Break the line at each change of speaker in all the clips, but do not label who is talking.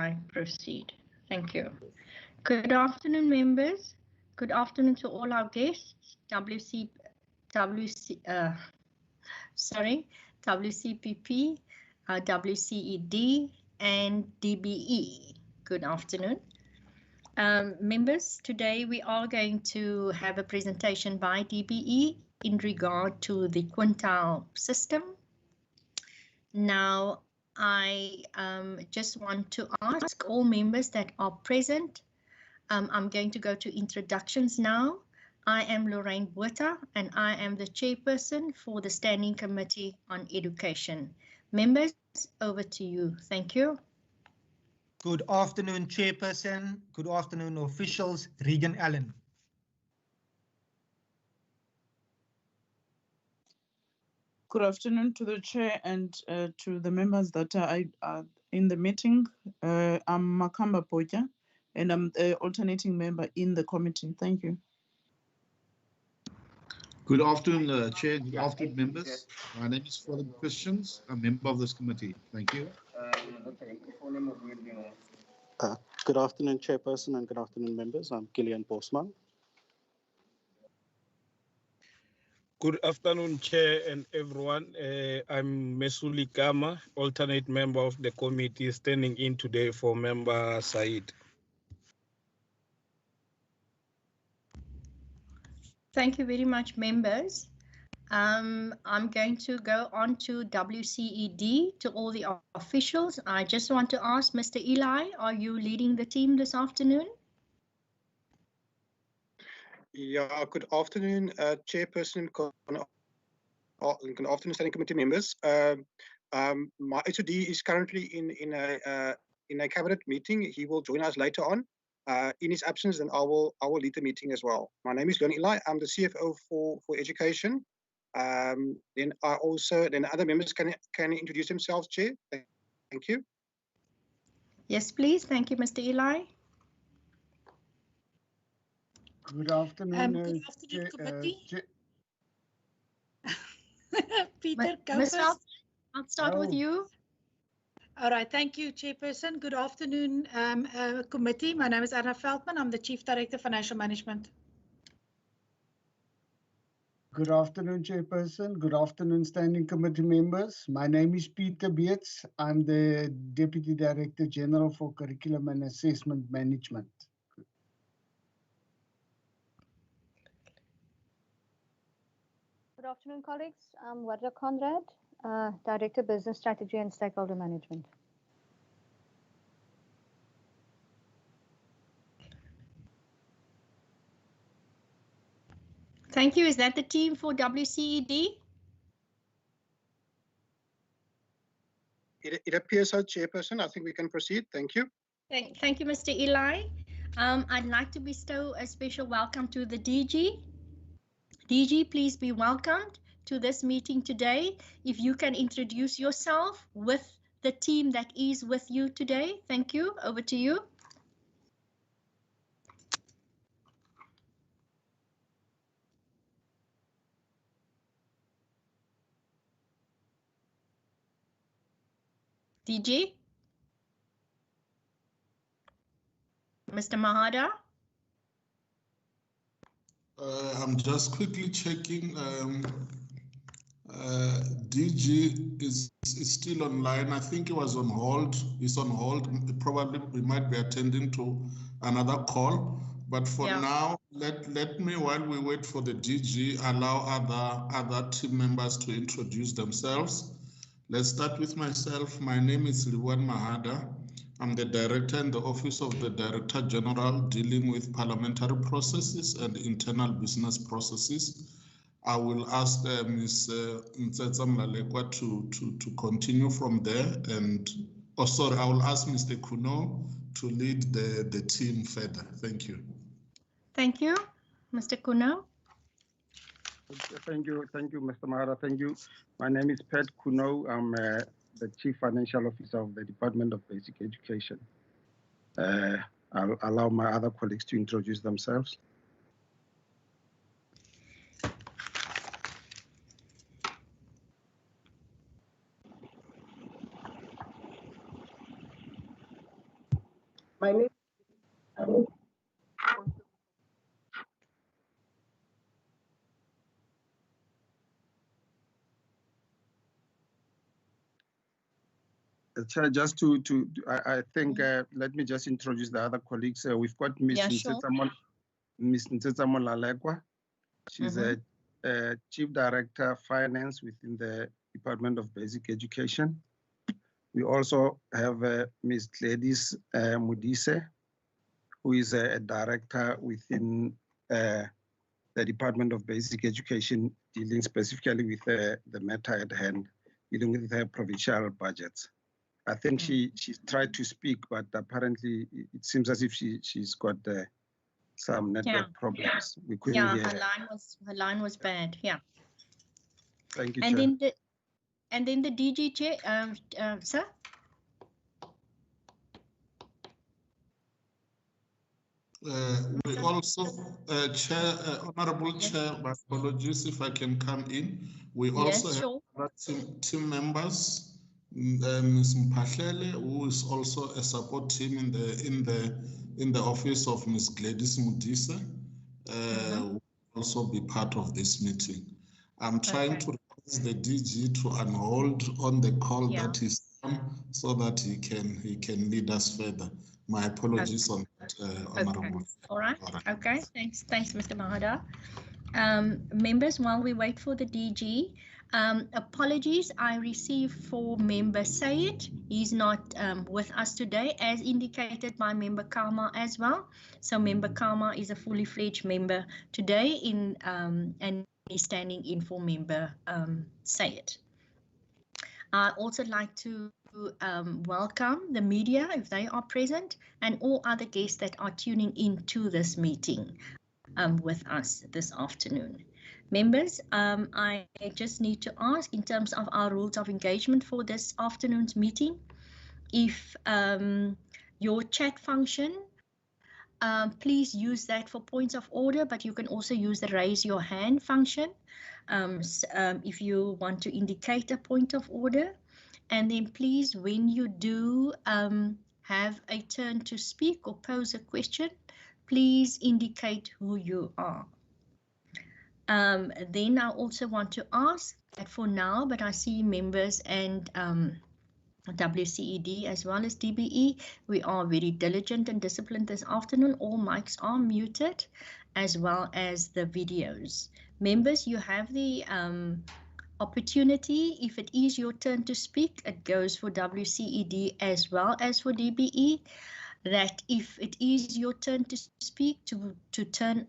I proceed? Thank you. Good afternoon, members. Good afternoon to all our guests, WCPP, WCED, and DBE. Good afternoon. Members, today we are going to have a presentation by DBE in regard to the quintile system. Now, I just want to ask all members that are present. I'm going to go to introductions now. I am Lorraine Botha and I am the chairperson for the Standing Committee on Education. Members, over to you. Thank you.
Good afternoon, chairperson. Good afternoon, officials. Regan Allen.
Good afternoon to the chair and to the members that are in the meeting. I'm Makamba Poja and I'm the alternating member in the committee. Thank you.
Good afternoon, Chair. Good afternoon, members. My name is Father Christians, a member of this committee. Thank you.
Good afternoon, Chairperson, and good afternoon, members. I'm Gillian Bosman.
Good afternoon, Chair and everyone. I'm Mesuli Kama, alternate member of the committee, standing in today for Member Said.
Thank you very much, members. I'm going to go on to WCED, to all the officials. I just want to ask Mr. Eli, are you leading the team this afternoon?
Yeah, good afternoon, Chairperson, good afternoon, Standing Committee members. My HOD is currently in a cabinet meeting. He will join us later on. In his absence, then I will lead the meeting as well. My name is Leon Eli. I'm the CFO for education. Then other members can introduce themselves, Chair. Thank you.
Yes, please. Thank you, Mr. Eli.
Good afternoon,
committee.
Peter,
I'll start with you.
All right, thank you, Chairperson. Good afternoon, committee. My name is Anna Veldman. I'm the Chief Director, Financial Management.
Good afternoon, Chairperson. Good afternoon, Standing Committee members. My name is Peter Beets. I'm the Deputy Director General for Curriculum and Assessment Management.
Good afternoon, colleagues. I'm Wadra Conrad, Director Business Strategy and Stakeholder Management.
Thank you. Is that the team for WCED?
It appears so, Chairperson. I think we can proceed. Thank you.
Thank you, Mr. Eli. I'd like to bestow a special welcome to the DG. DG, please be welcomed to this meeting today. If you can introduce yourself with the team that is with you today. Thank you. Over to you. DG? Mr. Mahada?
I'm just quickly checking. DG is still online. I think he was on hold. He's on hold. Probably we might be attending to another call. But for now, let me, while we wait for the DG, allow other team members to introduce themselves. Let's start with myself. My name is Liwan Mahada. I'm the Director in the Office of the Director General dealing with parliamentary processes and internal business processes. I will ask Ms. Mtsetsa Mlalekwa to continue from there. And, oh, sorry, I will ask Mr. Kuno to lead the team further. Thank you.
Thank you. Mr. Kuno?
Thank you, Mr. Mahara. Thank you. My name is Pat Kuno. I'm the Chief Financial Officer of the Department of Basic Education. I'll allow my other colleagues to introduce themselves.
My name.
Chair, just I think, let me just introduce the other colleagues. We've got Ms. Ntetsamon Lalekwa. She's a Chief Director Finance within the Department of Basic Education. We also have Ms. Gladys Mudise, who is a Director within the Department of Basic Education, dealing specifically with the matter at hand, dealing with the provincial budgets. I think she tried to speak, but apparently it seems as if she's got some network problems. We couldn't hear her.
Her line was bad. Yeah.
Thank you,
and
Chair.
Then the DG Chair, sir.
We also, Chair, Honorable Chair, my apologies if I can come in. We also have team members. Ms. Mpahlele, who is also a support team in the office of Ms. Gladys Mudise, will also be part of this meeting. I'm trying to request the DG to unhold on the call that he's on, so that he can lead us further. My apologies on that, Honorable.
All right. Okay. Thanks, Mr. Mahada. Members, while we wait for the DG, apologies I received for Member Sayed. He's not with us today, as indicated by Member Karma as well. So Member Karma is a fully fledged member today and is standing in for Member Sayed. I also like to welcome the media if they are present and all other guests that are tuning in to this meeting with us this afternoon. Members, I just need to ask in terms of our rules of engagement for this afternoon's meeting, if your chat function, please use that for points of order, but you can also use the raise your hand function if you want to indicate a point of order. And then please, when you do have a turn to speak or pose a question, please indicate who you are. Then I also want to ask that for now, but I see members and WCED as well as DBE, we are very diligent and disciplined this afternoon. All mics are muted, as well as the videos. Members, you have the opportunity, if it is your turn to speak, it goes for WCED as well as for DBE, that if it is your turn to speak, to turn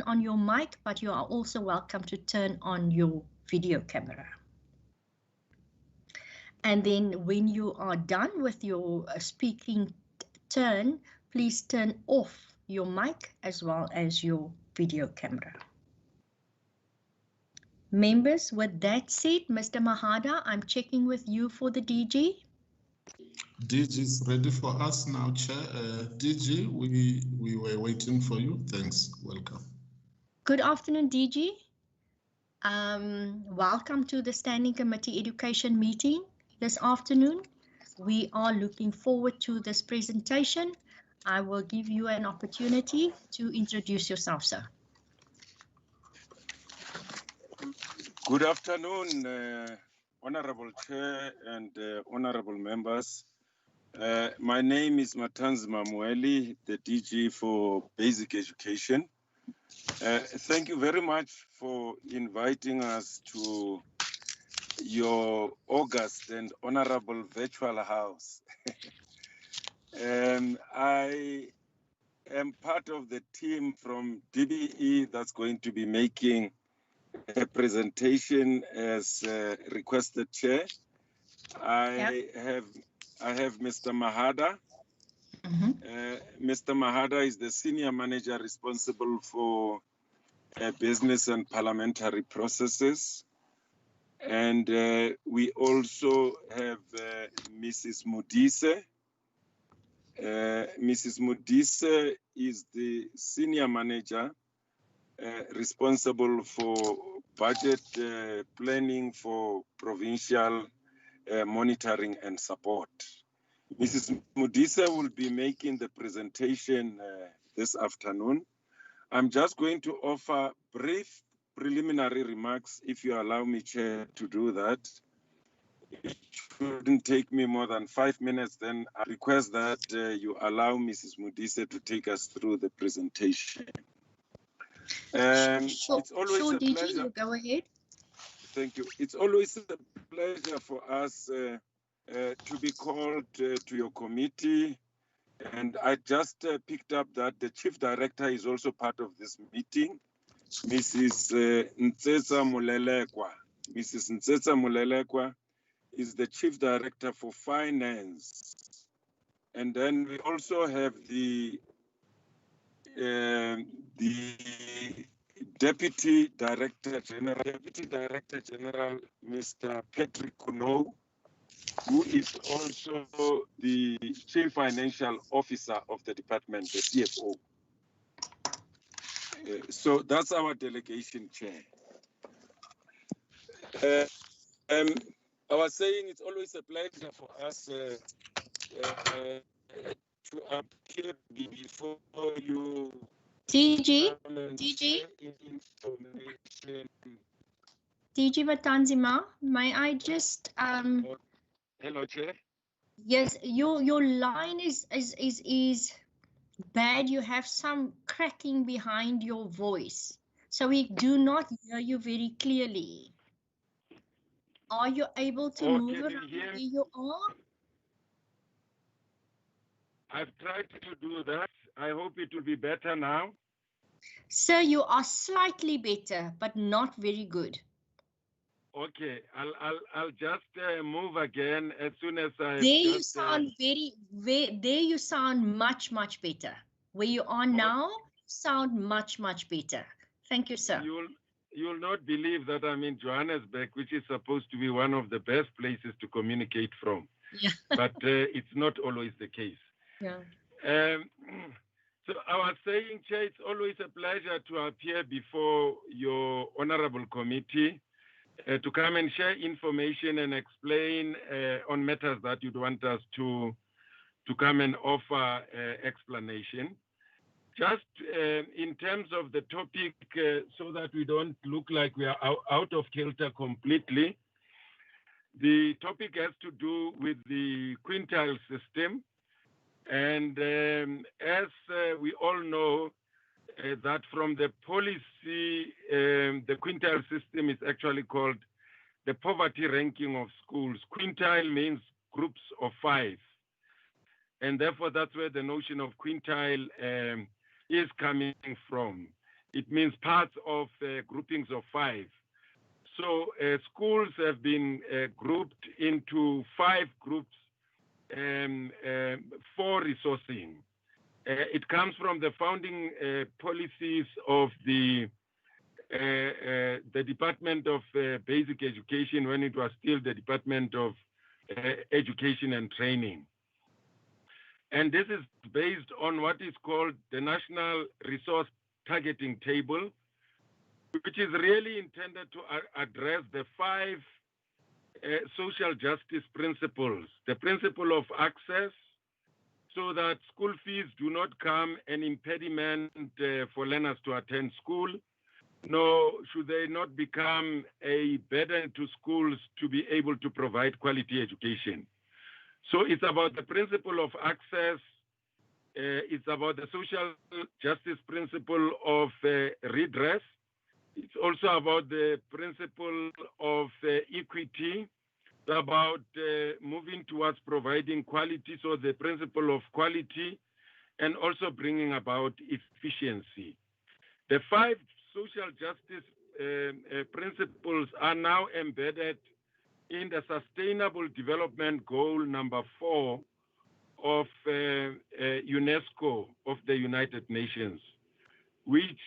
on your mic, but you are also welcome to turn on your video camera. And then when you are done with your speaking turn, please turn off your mic as well as your video camera. Members, with that said, Mr. Mahada, I'm checking with you for the DG.
DG is ready for us now, Chair. DG, we were waiting for you. Thanks. Welcome.
Good afternoon, DG. Welcome to the Standing Committee Education meeting this afternoon. We are looking forward to this presentation. I will give you an opportunity to introduce yourself, sir.
Good afternoon, Honorable Chair and Honorable members. My name is Matanzima Mweli, the DG for Basic Education. Thank you very much for inviting us to your august and honorable virtual house. I am part of the team from DBE that's going to be making a presentation as requested, Chair. I have Mr. Mahada. Mr. Mahada is the Senior Manager responsible for business and parliamentary processes. And we also have Mrs. Mudise. Mrs. Mudise is the Senior Manager responsible for budget planning for provincial monitoring and support. Mrs. Modise will be making the presentation this afternoon. I'm just going to offer brief preliminary remarks, if you allow me, Chair, to do that. It shouldn't take me more than 5 minutes. Then I request that you allow Mrs. Modise to take us through the presentation. It's always a
DG,
pleasure.
you go ahead.
Thank you. It's always a pleasure for us to be called to your committee. And I just picked up that the Chief Director is also part of this meeting, Mrs. Ntsesa Molelekwa. Mrs. Ntsesa Molelekwa is the Chief Director for Finance. And then we also have the Deputy Director General, Mr. Patrick Kuno, who is also the Chief Financial Officer of the department, the CFO. So that's our delegation chair. I was saying it's always a pleasure for us to appear before you.
DG Vatanzima, may I just
Hello, Chair.
Yes, your line is bad. You have some cracking behind your voice, so we do not hear you very clearly. Are you able to move around where you are?
I've tried to do that. I hope it will be better now.
Sir, you are slightly better, but not very good.
Okay, I'll just move again as soon as I.
There you sound there you sound much better. Where you are now, sound much better. Thank you, sir.
You'll not believe that I'm in Johannesburg, which is supposed to be one of the best places to communicate from.
Yeah.
But it's not always the case.
Yeah.
So I was saying, Chair, it's always a pleasure to appear before your honorable committee to come and share information and explain on matters that you'd want us to come and offer explanation. Just in terms of the topic, so that we don't look like we are out of kilter completely, the topic has to do with the quintile system. And as we all know, that from the policy, the quintile system is actually called the poverty ranking of schools. Quintile means groups of 5. And therefore, that's where the notion of quintile is coming from. It means parts of groupings of 5. So schools have been grouped into 5 groups for resourcing. It comes from the founding policies of the Department of Basic Education when it was still the Department of Education and Training. And this is based on what is called the National Resource Targeting Table, which is really intended to address the 5 social justice principles. The principle of access, so that school fees do not come an impediment for learners to attend school, nor should they not become a burden to schools to be able to provide quality education. So it's about the principle of access, it's about the social justice principle of redress, it's also about the principle of equity, it's about moving towards providing quality, so the principle of quality, and also bringing about efficiency. The 5 social justice principles are now embedded in the Sustainable Development Goal number 4 of UNESCO of the United Nations, which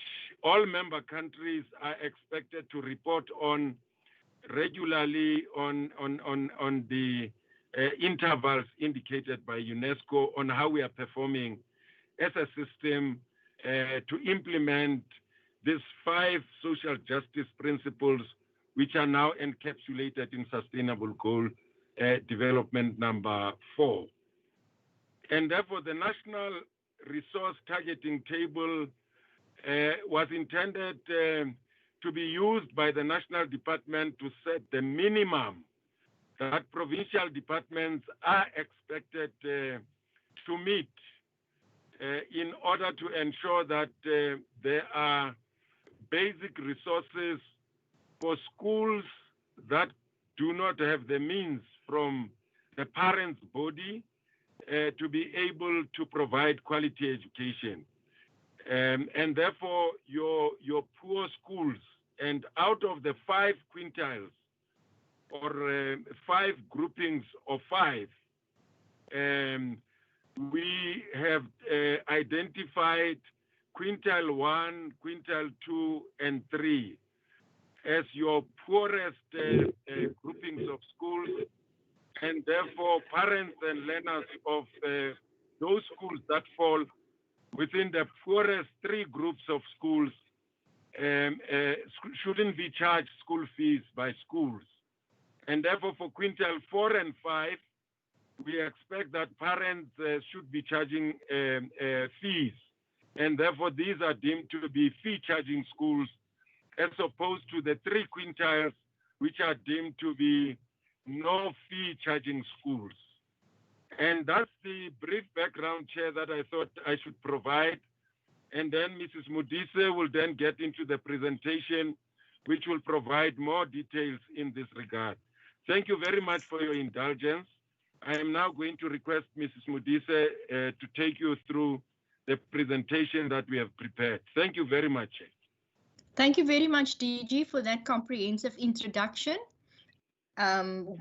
all member countries are expected to report on regularly on the intervals indicated by UNESCO on how we are performing as a system to implement these 5 social justice principles, which are now encapsulated in Sustainable Goal Development number 4. And therefore, the National Resource Targeting Table was intended to be used by the National Department to set the minimum that provincial departments are expected to meet in order to ensure that there are basic resources for schools that do not have the means from the parents' body to be able to provide quality education. And therefore, your poor schools, and out of the 5 quintiles, or 5 groupings of 5, we have identified quintile 1, quintile 2, and 3 as your poorest groupings of schools, and therefore parents and learners of those schools that fall within the poorest 3 groups of schools shouldn't be charged school fees by schools. And therefore, for quintile 4 and 5, we expect that parents should be charging fees. And therefore, these are deemed to be fee-charging schools, as opposed to the 3 quintiles, which are deemed to be no fee-charging schools. And that's the brief background, Chair, that I thought I should provide. And then Mrs. Modise will then get into the presentation, which will provide more details in this regard. Thank you very much for your indulgence. I am now going to request Mrs. Modise to take you through the presentation that we have prepared. Thank you very much.
Thank you very much, DG, for that comprehensive introduction.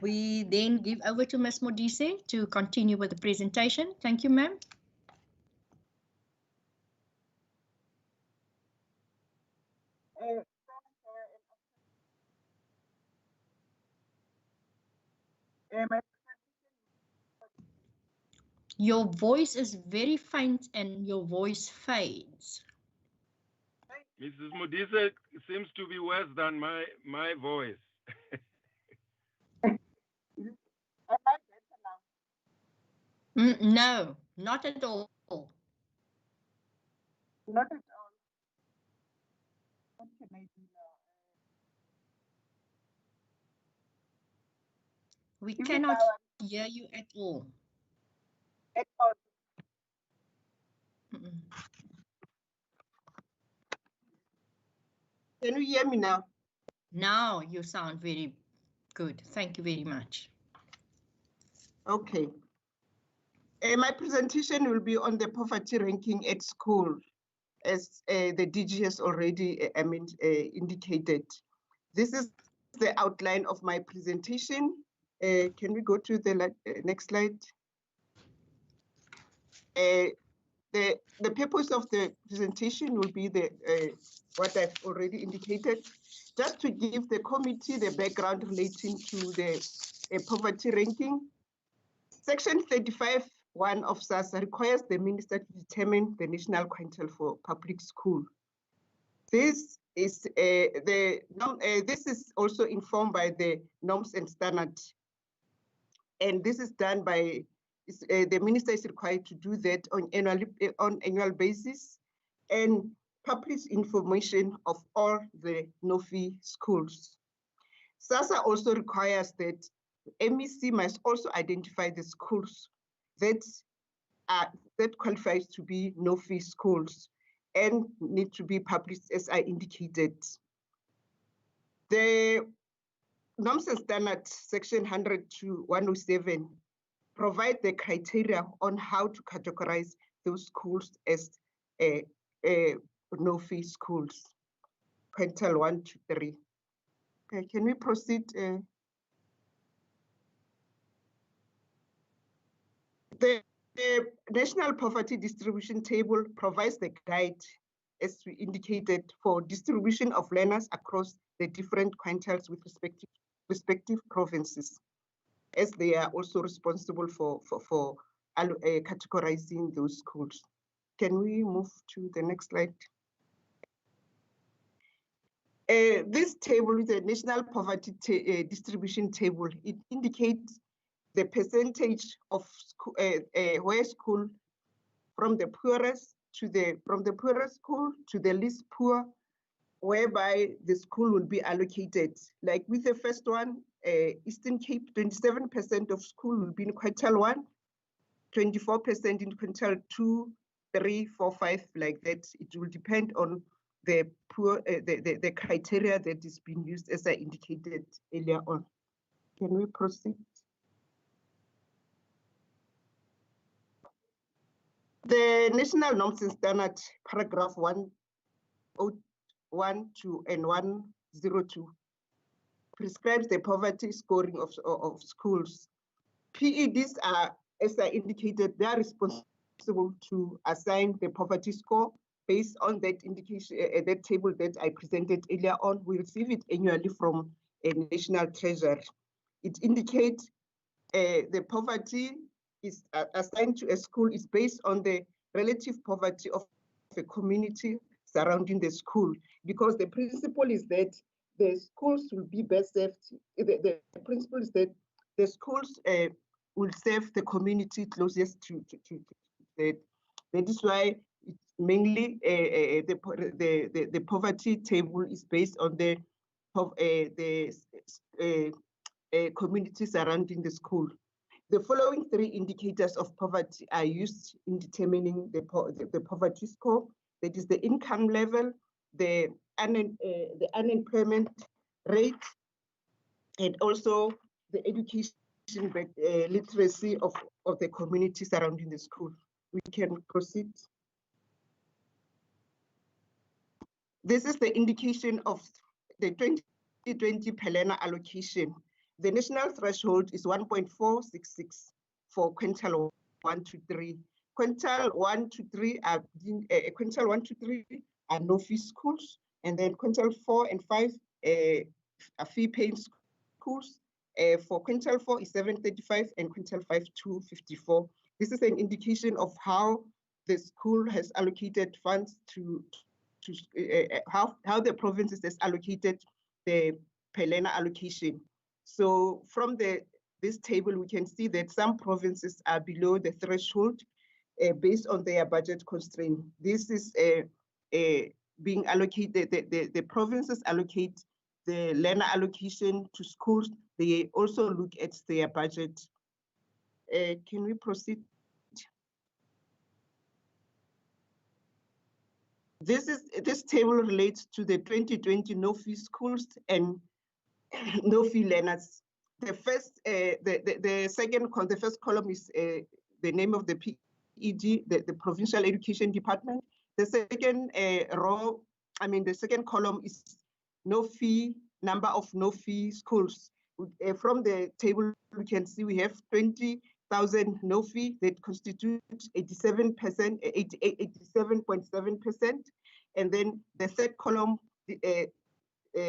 We then give over to Ms. Modise to continue with the presentation. Thank you, ma'am. Your voice is very faint and your voice fades.
Mrs. Modise seems to be worse than my voice.
No, not at all.
Not at all. What can I do now?
We cannot hear you at all.
At all. Can you hear me now?
Now you sound very good. Thank you very much.
Okay. My presentation will be on the poverty ranking at school, as the DG has already indicated. This is the outline of my presentation. Can we go to the next slide? The purpose of the presentation will be what I've already indicated, just to give the committee the background relating to the poverty ranking. Section 35(1) of SASSA requires the minister to determine the national quintile for public school. This is this is also informed by the norms and standards, and this is done by the minister is required to do that on annual basis and publish information of all the no-fee schools. SASSA also requires that MEC must also identify the schools that qualifies to be no-fee schools and need to be published as I indicated. The norms and standards, section 100 to 107, provide the criteria on how to categorize those schools as no-fee schools, quintile 1 to 3. Okay, can we proceed? The National Poverty Distribution Table provides the guide, as we indicated, for distribution of learners across the different quintiles with respective provinces, as they are also responsible for categorizing those schools. Can we move to the next slide? This table is a National Poverty Distribution Table. It indicates
the percentage of where school from the poorest school to the least poor, whereby the school will be allocated. Like with the first one, Eastern Cape, 27% of school will be in quintile 1, 24% in quintile 2, 3, 4, 5, like that. It will depend on the the criteria that is being used, as I indicated earlier on. Can we proceed? The National Norms and Standards, paragraph 101 and 102, prescribes the poverty scoring of schools. PEDs are, as I indicated, they are responsible to assign the poverty score based on that indication, that table that I presented earlier on. We receive it annually from a national treasury. It indicates the poverty is assigned to a school is based on the relative poverty of a community surrounding the school, because the principle is that the schools will be best served. The principle is that the schools will serve the community closest to that. That is why it's mainly the poverty table is based on the community surrounding the school. The following 3 indicators of poverty are used in determining the poverty score. That is the income level, the unemployment rate, and also the education literacy of the community surrounding the school. We can proceed. This is the indication of the 2020 Pelena allocation. The national threshold is 1.466 for quintile 1 to 3. Quintile 1 to 3 are quintile 1 to 3 are no fee schools, and then quintile 4 and 5 are fee paying schools. For quintile 4 is 735 and quintile 5 254. This is an indication of how the school has allocated funds to how the provinces has allocated the Pelena allocation. So from this table, we can see that some provinces are below the threshold based on their budget constraint. This is being allocated, the provinces allocate the learner allocation to schools. They also look at their budget. Can we proceed? This table relates to the 2020 no-fee schools and no-fee learners. The first, the first column is the name of the PED, the Provincial Education Department. The second row, the second column is no-fee, number of no-fee schools. From the table, we can see we have 20,000 no-fee that constitutes 87%, 87.7%. And then the third column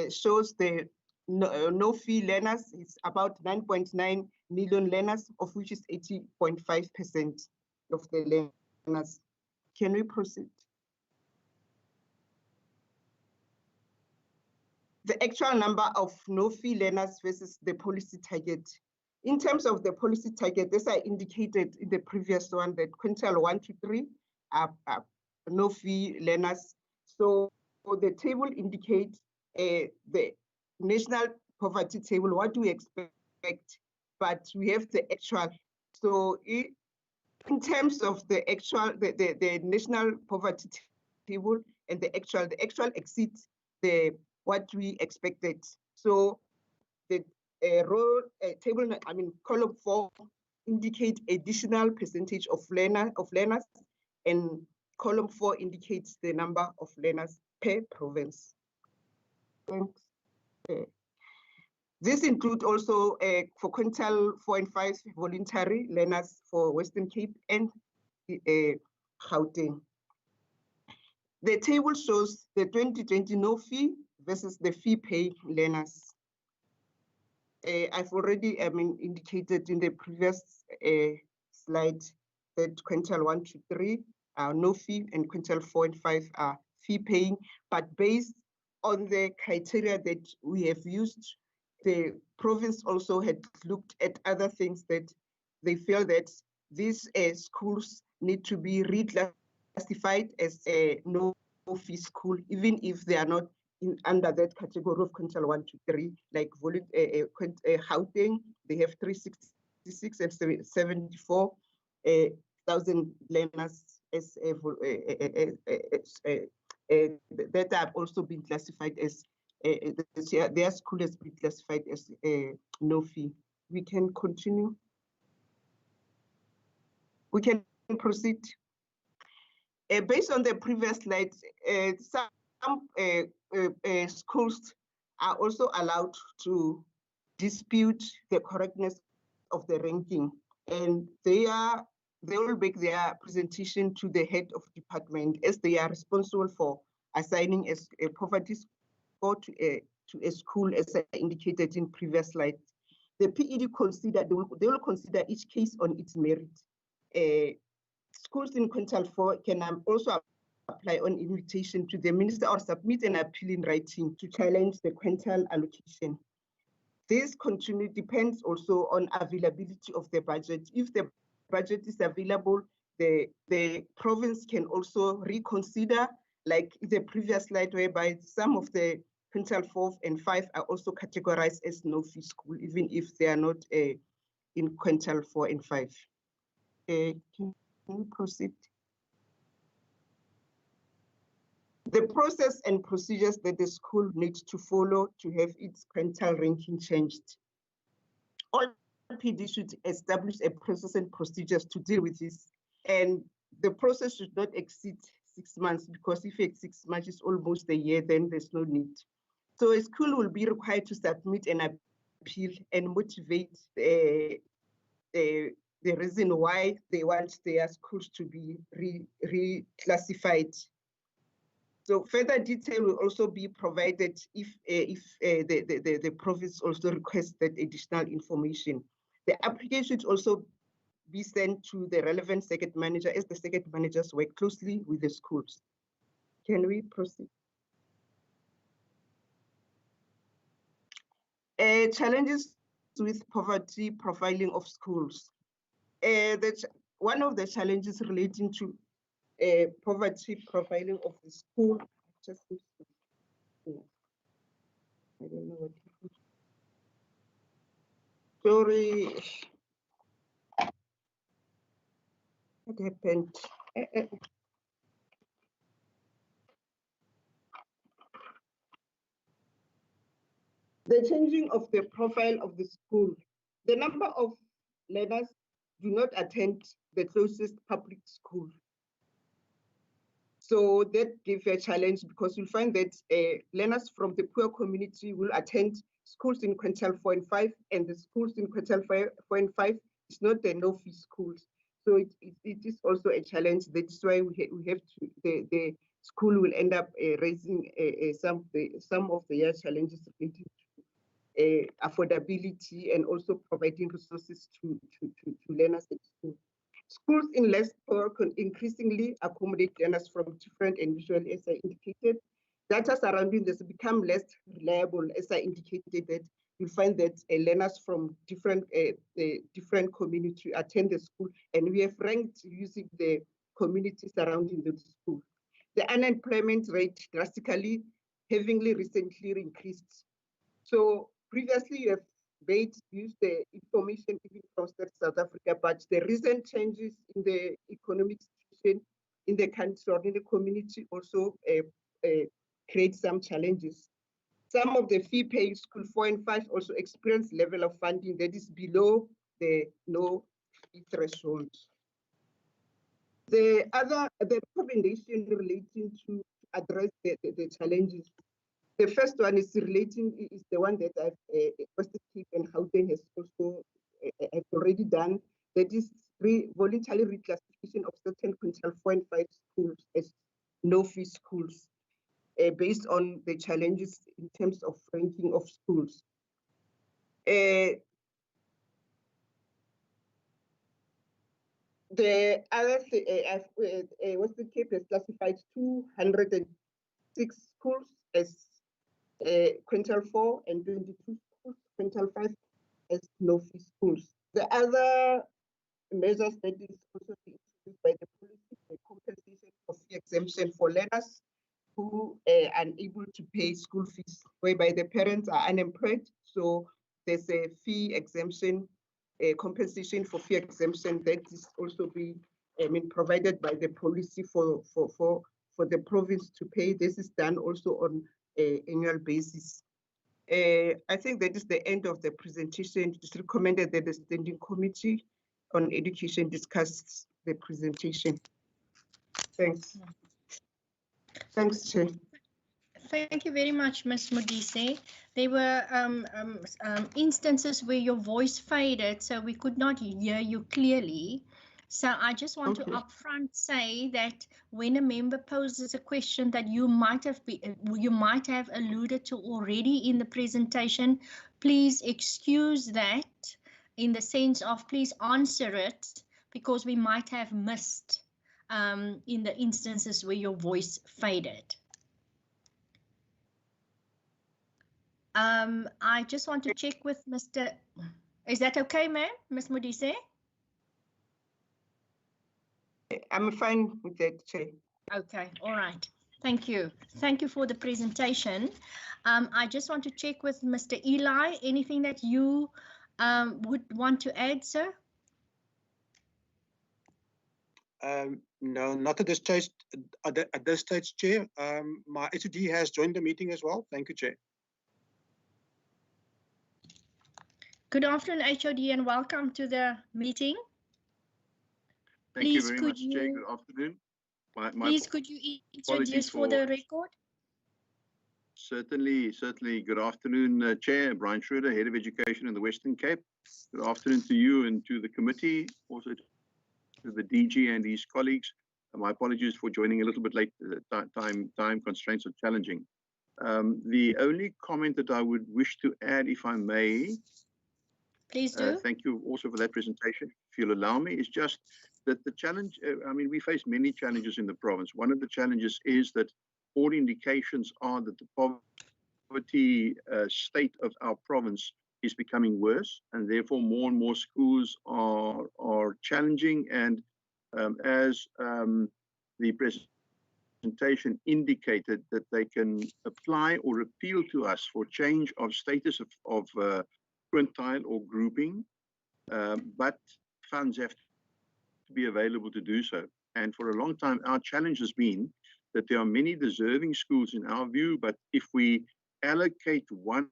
shows the no-fee learners. It's about 9.9 million learners, of which is 80.5% of the learners. Can we proceed? The actual number of no-fee learners versus the policy target. In terms of the policy target, as I indicated in the previous one, that quintile 1 to 3 are no-fee learners. So the table indicates the national poverty table, what do we expect, but we have the actual. So in terms of the actual, the national poverty table and the actual exceeds what we expected. So the table, column 4 indicate additional percentage of learners, and column 4 indicates the number of learners per province. Thanks. This includes also for quintile 4 and 5 voluntary learners for Western Cape and Gauteng. The table shows the 2020 no fee versus the fee paying learners. I've already indicated in the previous slide that quintile 1 to 3 are no fee and quintile 4 and 5 are fee paying, but based on the criteria that we have used, the province also had looked at other things that they feel that these schools need to be reclassified as a no-fee school, even if they are not under that category of quintile 1 to 3, like Gauteng, they have 366 and 74,000 learners as that have also been classified as their school has been classified as no fee. We can continue. We can proceed. Based on the previous slide, some schools are also allowed to dispute the correctness of the ranking, and they will make their presentation to the head of department, as they are responsible for assigning a poverty score to a school, as I indicated in previous slides. The PED they will consider each case on its merit. Schools in quintile 4 can also apply on invitation to the minister or submit an appeal in writing to challenge the quintile allocation. This depends also on availability of the budget. If the budget is available, the province can also reconsider, like the previous slide, whereby some of the quintile 4 and 5 are also categorized as no-fee school, even if they are not in quintile 4 and 5. Can we proceed? The process and procedures that the school needs to follow to have its quintile ranking changed. All PD should establish a process and procedures to deal with this. And the process should not exceed 6 months, because if it's 6 months, it's almost a year, then there's no need. So a school will be required to submit an appeal and motivate the reason why they want their schools to be reclassified. So further detail will also be provided if the province also requests that additional information. The application should also be sent to the relevant circuit manager, as the circuit managers work closely with the schools. Can we proceed? Challenges with poverty profiling of schools. One of the challenges relating to poverty profiling of the school. I don't know what happened. Sorry. What happened? The changing of the profile of the school. The number of learners do not attend the closest public school. So that gives a challenge, because you'll find that learners from the poor community will attend schools in quintile 4 and 5, and the schools in quintile 4 and 5 is not the no-fee schools. So it is also a challenge. That's why we have to, the school will end up raising some of their challenges related to affordability and also providing resources to learners at school. Schools in less poor can increasingly accommodate learners from different and visually, as I indicated. Data surrounding this become less reliable, as I indicated, that you find that learners from different community attend the school, and we have ranked using the community surrounding the school. The unemployment rate drastically, heavily recently increased. So previously you have used the information even from South Africa, but the recent changes in the economic situation in the country or in the community also create some challenges. Some of the fee-paying school 4 and 5 also experience level of funding that is below the no-fee threshold. The recommendation relating to address the challenges. The first one is the one that Western Cape and Gauteng has also have already done. That is voluntary reclassification of certain quintile 4 and 5 schools as no-fee schools, based on the challenges in terms of ranking of schools. The other Western Cape has classified 206 schools as quintile 4 and 22 schools measures that is also being introduced by the policy, the compensation for fee exemption for learners who are unable to pay school fees, whereby the parents are unemployed. So there's a fee exemption, a compensation for fee exemption that is also being provided by the policy for the province to pay. This is done also on an annual basis. I think that is the end of the presentation. It is recommended that the Standing Committee on Education discuss the presentation. Thanks. Thanks, Chair.
Thank you very much, Ms. Modise. There were instances where your voice faded, so we could not hear you clearly. So I just want to upfront say that when a member poses a question that you might have alluded to already in the presentation, please excuse that in the sense of please answer it, because we might have missed in the instances where your voice faded. I just want to check with Mr. Is that okay, ma'am, Ms. Modise?
I'm fine with that, Chair.
Okay, all right. Thank you. Thank you for the presentation. I just want to check with Mr. Eli. Anything that you would want to add, sir?
No, not at this stage. At this stage, Chair. My HOD has joined the meeting as well. Thank you, Chair.
Good afternoon, HOD, and welcome to the meeting.
Thank you very much, Chair. Good afternoon.
Please, could you introduce for the record?
Certainly. Good afternoon, Chair. Brian Schroeder, Head of Education in the Western Cape. Good afternoon to you and to the committee, also to the DG and his colleagues. My apologies for joining a little bit late. Time constraints are challenging. The only comment that I would wish to add, if I may,
please do.
Thank you also for that presentation, if you'll allow me, is just that the challenge, I mean, we face many challenges in the province. One of the challenges is that all indications are that the poverty state of our province is becoming worse, and therefore more and more schools are challenging. And as the presentation indicated, that they can apply or appeal to us for change of status of quintile or grouping, but funds have to be available to do so. And for a long time, our challenge has been that there are many deserving schools in our view, but if we allocate one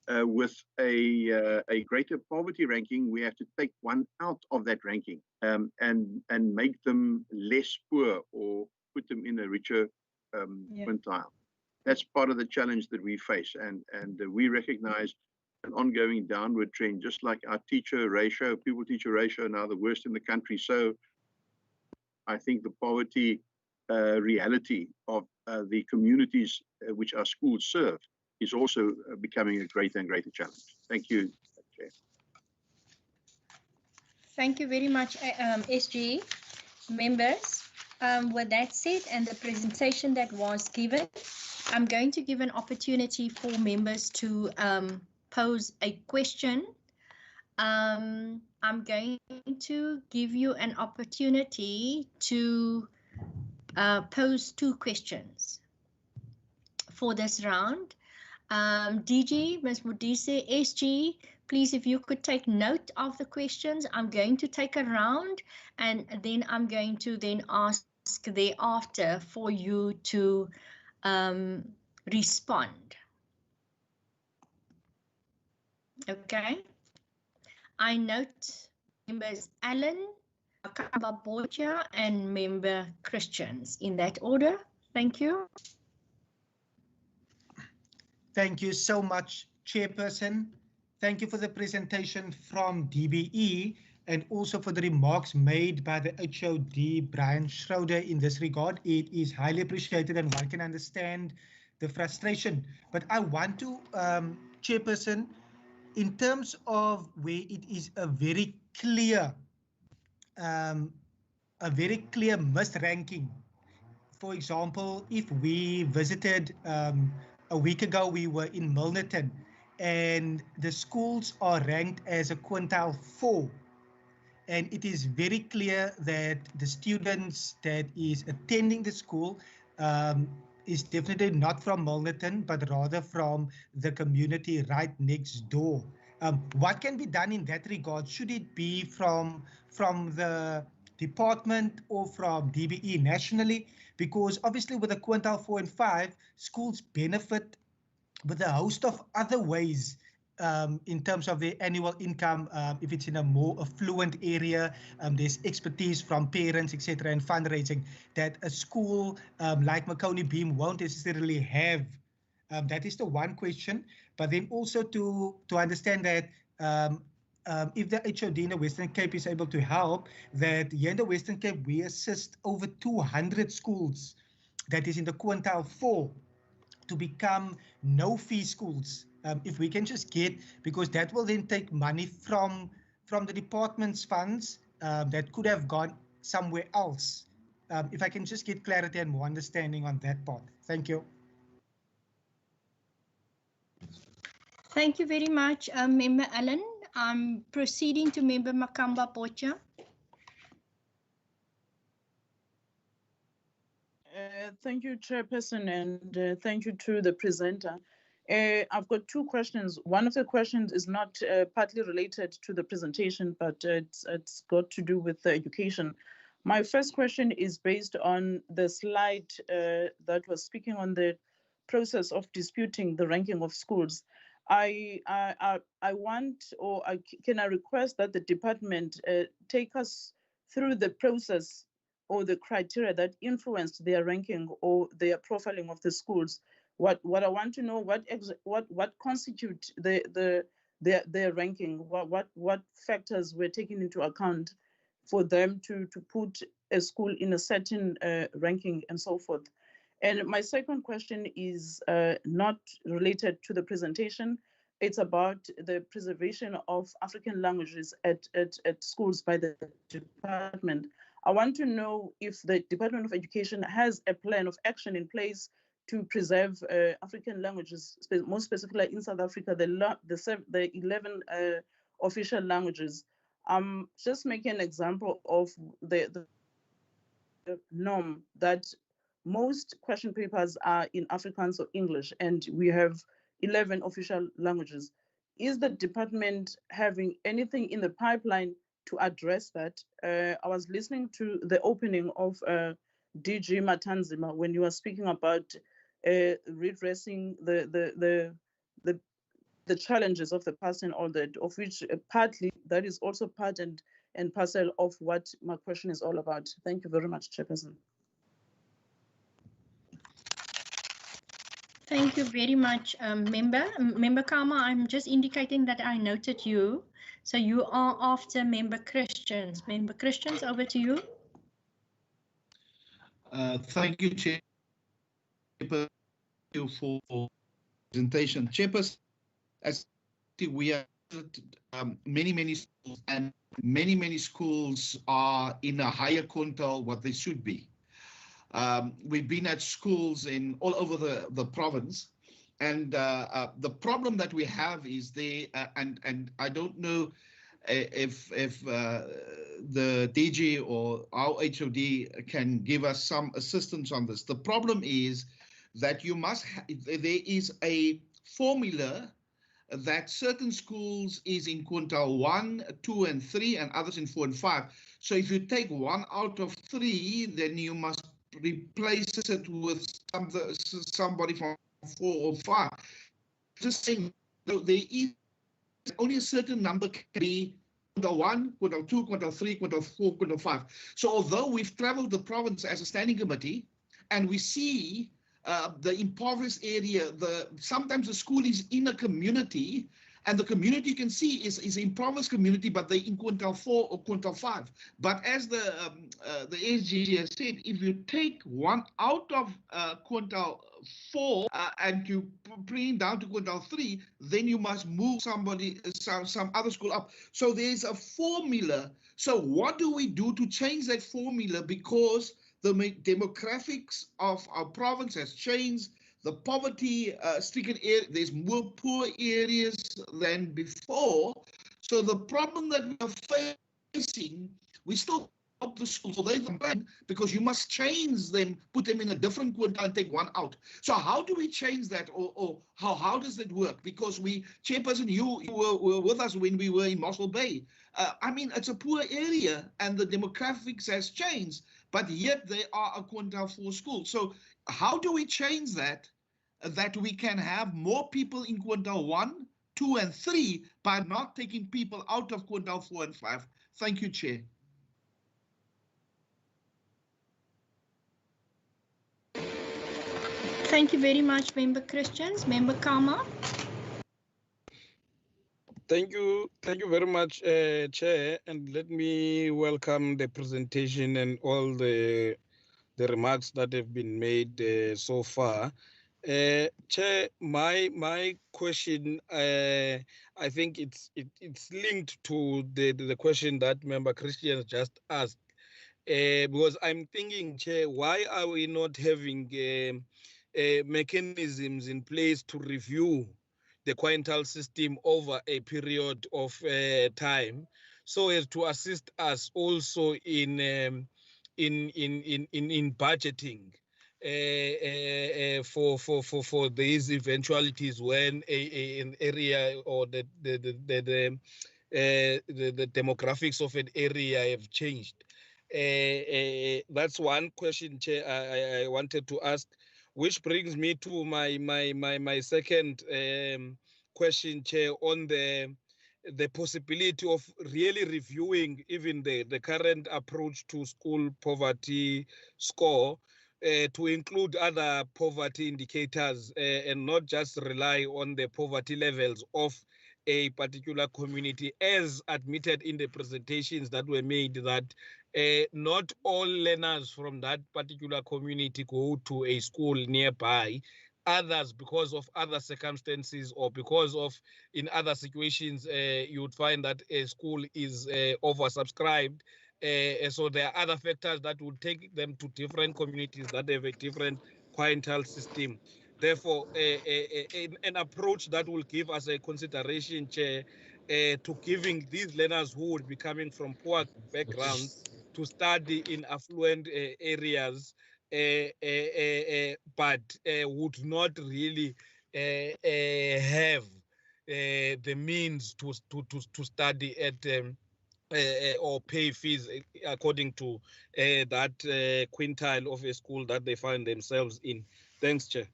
with a greater poverty ranking, we have to take one out of that ranking and make them less poor or put them in a richer quintile. That's part of the challenge that we face, and we recognize an ongoing downward trend, just like our teacher ratio, pupil-teacher ratio, now the worst in the country. So I think the poverty reality of the communities which our schools serve is also becoming a greater and greater challenge. Thank you, Chair.
Thank you very much, SG members. With that said, and the presentation that was given, I'm going to give an opportunity for members to pose a question. I'm going to give you an opportunity to pose 2 questions for this round. DG, Ms. Modise, SG, please, if you could take note of the questions. I'm going to take a round, and then I'm going to then ask thereafter for you to respond. Okay. I note members Allen, Makamba Boja, and member Christians in that order. Thank you.
Thank you so much, Chairperson. Thank you for the presentation from DBE and also for the remarks made by the HOD, Brian Schroeder, in this regard. It is highly appreciated and one can understand the frustration. But I want to, Chairperson, in terms of where it is a very clear misranking. For example, if we visited a week ago, we were in Milnerton, and the schools are ranked as a quintile 4, and it is very clear that the students that is attending the school is definitely not from Milnerton, but rather from the community right next door. What can be done in that regard? Should it be from the department or from DBE nationally? Because obviously with the quintile 4 and 5, schools benefit with a host of other ways in terms of their annual income. If it's in a more affluent area, there's expertise from parents, etc., and fundraising that a school like Makoni Beam won't necessarily have. That is the one question. But then also to understand that if the HOD in the Western Cape is able to help, that here in the Western Cape, we assist over 200 schools that is in the quintile 4 to become no-fee schools. If we can just get, because that will then take money from the department's funds that could have gone somewhere else. If I can just get clarity and more understanding on that part. Thank you.
Thank you very much, Member Allen. I'm proceeding to Member Makamba Pocha.
Thank you, Chairperson, and thank you to the presenter. I've got two questions. One of the questions is not partly related to the presentation, but it's got to do with education. My first question is based on the slide that was speaking on the process of disputing the ranking of schools. I want, or can I request that the department take us through the process or the criteria that influenced their ranking or their profiling of the schools. What I want to know, what constitute their ranking? What factors were taken into account for them to put a school in a certain ranking and so forth? And my second question is not related to the presentation. It's about the preservation of African languages at schools by the department. I want to know if the Department of Education has a plan of action in place to preserve African languages, more specifically in South Africa, the 11 official languages. Just making an example of the norm that most question papers are in Afrikaans or English, and we have 11 official languages. Is the department having anything in the pipeline to address that? I was listening to the opening of DG Matanzima when you were speaking about redressing the challenges of the past and all that, of which partly that is also part and parcel of what my question is all about. Thank you very much, Chairperson.
Thank you very much, Member Kama. I'm just indicating that I noted you. So you are after Member Christians. Member Christians, over to you.
Thank you, Chair, for presentation. Chairperson, as we are many schools, and many schools are in a higher quintile what they should be. We've been at schools in all over the province, and the problem that we have is and I don't know if the DG or our HOD can give us some assistance on this. The problem is that there is a formula that certain schools is in quintile 1, 2, and 3, and others in 4 and 5. So if you take 1 out of 3, then you must replace it with somebody from 4 or 5. Just saying, there is only a certain number can be quintile 1, quintile 2, quintile 3, quintile 4, quintile 5. So although we've traveled the province as a standing committee, and we see the impoverished area, sometimes the school is in a community, and the community you can see is impoverished community, but they're in quintile 4 or quintile 5. But as the SGG has said, if you take 1 out of quintile 4 and you bring down to quintile 3, then you must move some other school up. So there's a formula. So what do we do to change that formula? Because the demographics of our province has changed. The poverty-stricken area, there's more poor areas than before. So the problem that we are facing facing, we still help the schools, so they complain because you must change them, put them in a different quintile and take one out. So how do we change that, or how does it work? Because Chairperson, you were with us when we were in Mossel Bay. I mean, it's a poor area and the demographics has changed, but yet they are a quintile 4 school. So how do we change that we can have more people in quintile 1, 2, and 3 by not taking people out of quintile 4 and 5? Thank you, Chair.
Thank you very much, Member Christians. Member Kama.
Thank you very much, Chair, and let me welcome the presentation and all the remarks that have been made so far. Chair, my question, I think it's linked to the question that Member Christian just asked, because I'm thinking, Chair, why are we not having mechanisms in place to review the quintile system over a period of time, so as to assist us also in budgeting for these eventualities when an area or the demographics of an area have changed. That's one question, Chair, I wanted to ask, which brings me to my second question, Chair, on the possibility of really reviewing even the current approach to school poverty score to include other poverty indicators and not just rely on the poverty levels of a particular community, as admitted in the presentations that were made, that not all learners from that particular community go to a school nearby. Others, because of other circumstances or because of in other situations, you would find that a school is oversubscribed. So there are other factors that would take them to different communities that have a different quintile system. Therefore, an approach that will give us a consideration, Chair, to giving these learners who would be coming from poor backgrounds to study in affluent areas, but would not really have the means to study at or pay fees according to that quintile of a school that they find themselves in. Thanks, Chair.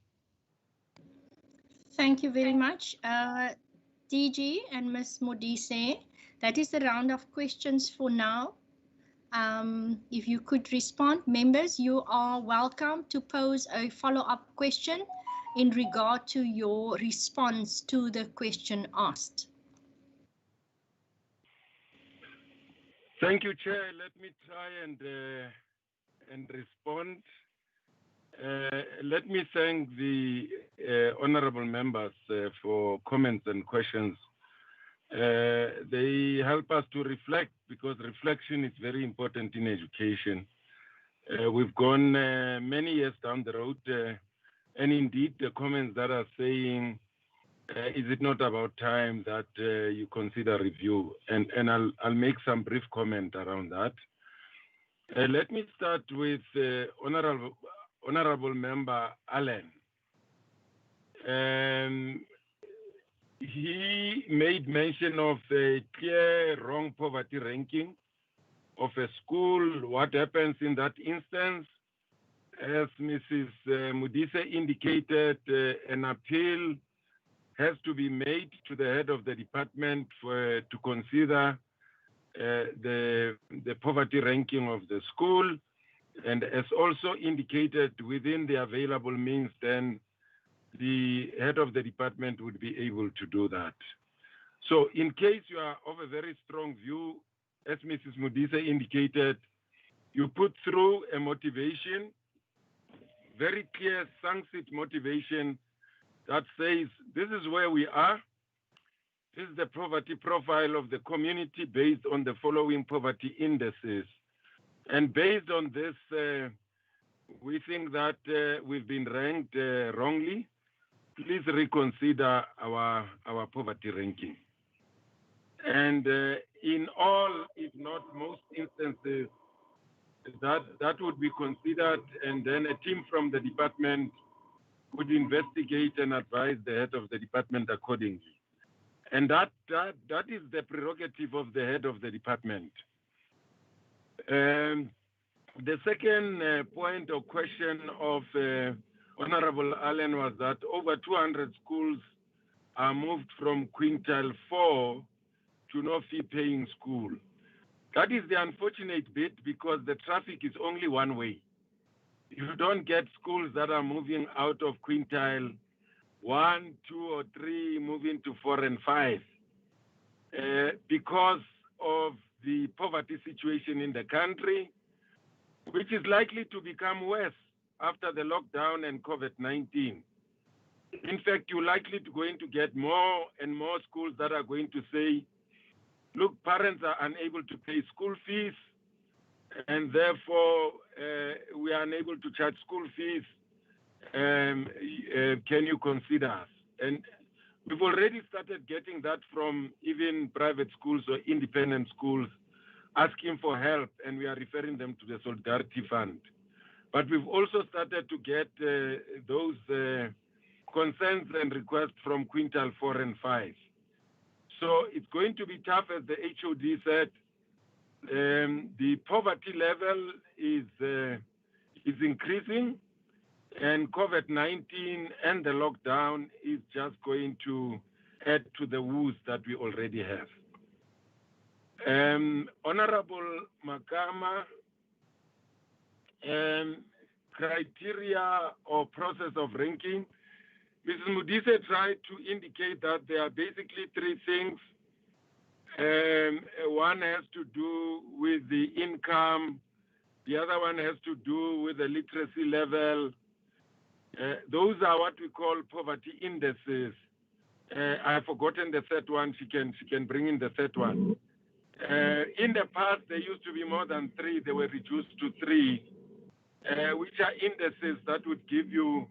Thank you very much. DG and Ms. Modise, that is the round of questions for now. If you could respond, members, you are welcome to pose a follow-up question in regard to your response to the question asked.
Thank you, Chair. Let me try and respond. Let me thank the honorable members for comments and questions. They help us to reflect, because reflection is very important in education. We've gone many years down the road, and indeed the comments that are saying, is it not about time that you consider review? And I'll make some brief comment around that. Let me start with Honorable Member Allen. He made mention of a clear wrong poverty ranking of a school. What happens in that instance? As Mrs. Modise indicated, an appeal has to be made to the head of the department to consider the poverty ranking of the school. And as also indicated, within the available means, then the head of the department would be able to do that. So in case you are of a very strong view, as Mrs. Modise indicated, you put through a motivation, very clear Sanskrit motivation that says, this is where we are. This is the poverty profile of the community based on the following poverty indices. And based on this, we think that we've been ranked wrongly. Please reconsider our poverty ranking. And in all, if not most instances, that would be considered, and then a team from the department would investigate and advise the head of the department accordingly. And that is the prerogative of the head of the department. The second point or question of Honorable Allen was that over 200 schools are moved from quintile 4 to no fee paying school. That is the unfortunate bit, because the traffic is only one way. You don't get schools that are moving out of quintile 1, 2, or 3, moving to 4 and 5 because of the poverty situation in the country, which is likely to become worse after the lockdown and COVID-19. In fact, you're likely going to get more and more schools that are going to say, look, parents are unable to pay school fees, and therefore we are unable to charge school fees. Can you consider us? And we've already started getting that from even private schools or independent schools asking for help, and we are referring them to the Solidarity Fund. But we've also started to get those concerns and requests from quintile 4 and 5. So it's going to be tough, as the HOD said. The poverty level is increasing, and COVID-19 and the lockdown is just going to add to the woes that we already have. Honorable Makama, criteria or process of ranking, Mrs. Mudise tried to indicate that there are basically three things. One has to do with the income, the other one has to do with the literacy level. Those are what we call poverty indices. I've forgotten the third one. She can bring in the third one. In the past, there used to be more than 3. They were reduced to 3, which are indices that would give you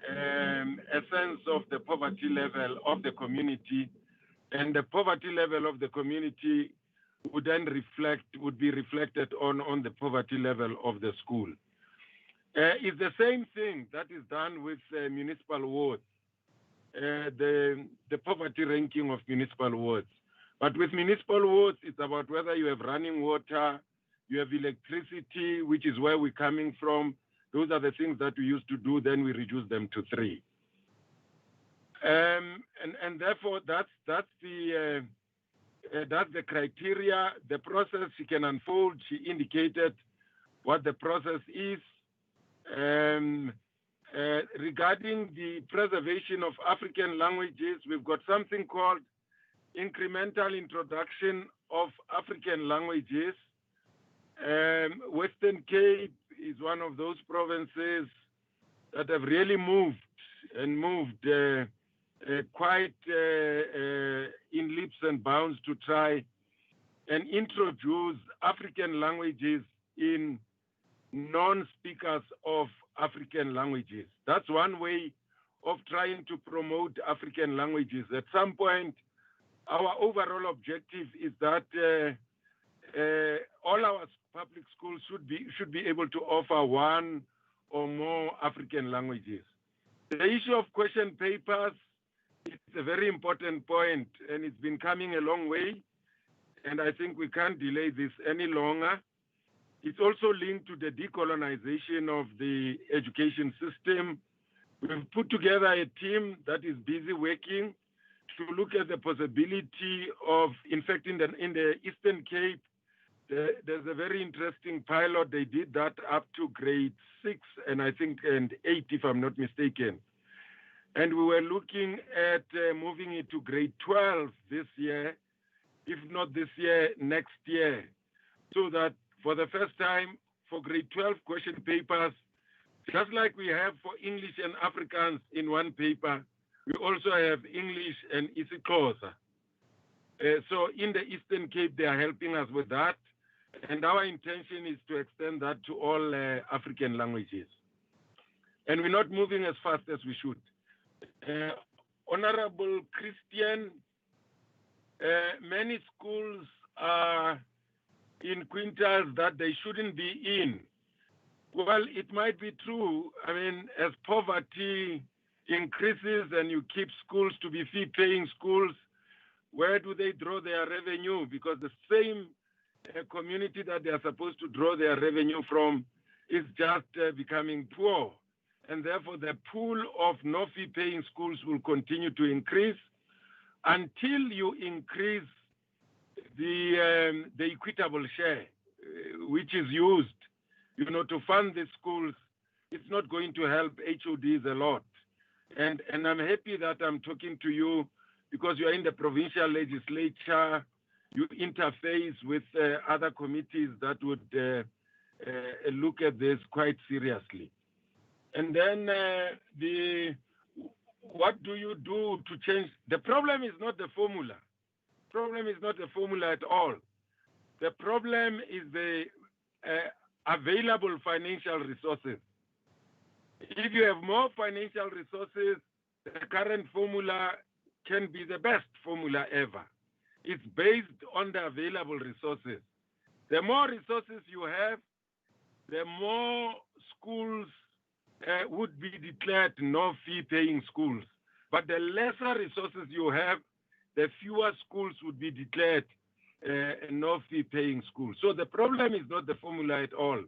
a sense of the poverty level of the community, and the poverty level of the community would then be reflected on the poverty level of the school. It's the same thing that is done with municipal wards, the poverty ranking of municipal wards. But with municipal wards, it's about whether you have running water, you have electricity, which is where we're coming from. Those are the things that we used to do, then we reduce them to 3. And therefore, that's the criteria. The process she can unfold. She indicated what the process is. Regarding the preservation of African languages, we've got something called incremental introduction of African languages. Western Cape is one of those provinces that have really moved quite in leaps and bounds to try and introduce African languages in non-speakers of African languages. That's one way of trying to promote African languages. At some point, our overall objective is that all our public schools should be able to offer one or more African languages. The issue of question papers is a very important point, and it's been coming a long way, and I think we can't delay this any longer. It's also linked to the decolonization of the education system. We've put together a team that is busy working to look at the possibility of, in fact, in the Eastern Cape, there's a very interesting pilot. They did that up to grade 6 and I think and 8, if I'm not mistaken. And we were looking at moving it to grade 12 this year, if not this year, next year, so that for the first time for grade 12 question papers, just like we have for English and Afrikaans in one paper, we also have English and isiXhosa. So in the Eastern Cape, they are helping us with that. And our intention is to extend that to all African languages. And we're not moving as fast as we should. Honorable Christian, many schools are in quintiles that they shouldn't be in. Well, it might be true. I mean, as poverty increases and you keep schools to be fee-paying schools, where do they draw their revenue? Because the same community that they are supposed to draw their revenue from is just becoming poor. And therefore, the pool of no fee-paying schools will continue to increase until you increase the equitable share, which is used, to fund the schools. It's not going to help HODs a lot. And I'm happy that I'm talking to you because you are in the provincial legislature. You interface with other committees that would look at this quite seriously. And then what do you do to change? The problem is not the formula. Problem is not the formula at all. The problem is the available financial resources. If you have more financial resources, the current formula can be the best formula ever. It's based on the available resources. The more resources you have, the more schools would be declared no fee-paying schools. But the lesser resources you have, the fewer schools would be declared no fee-paying schools. So the problem is not the formula at all.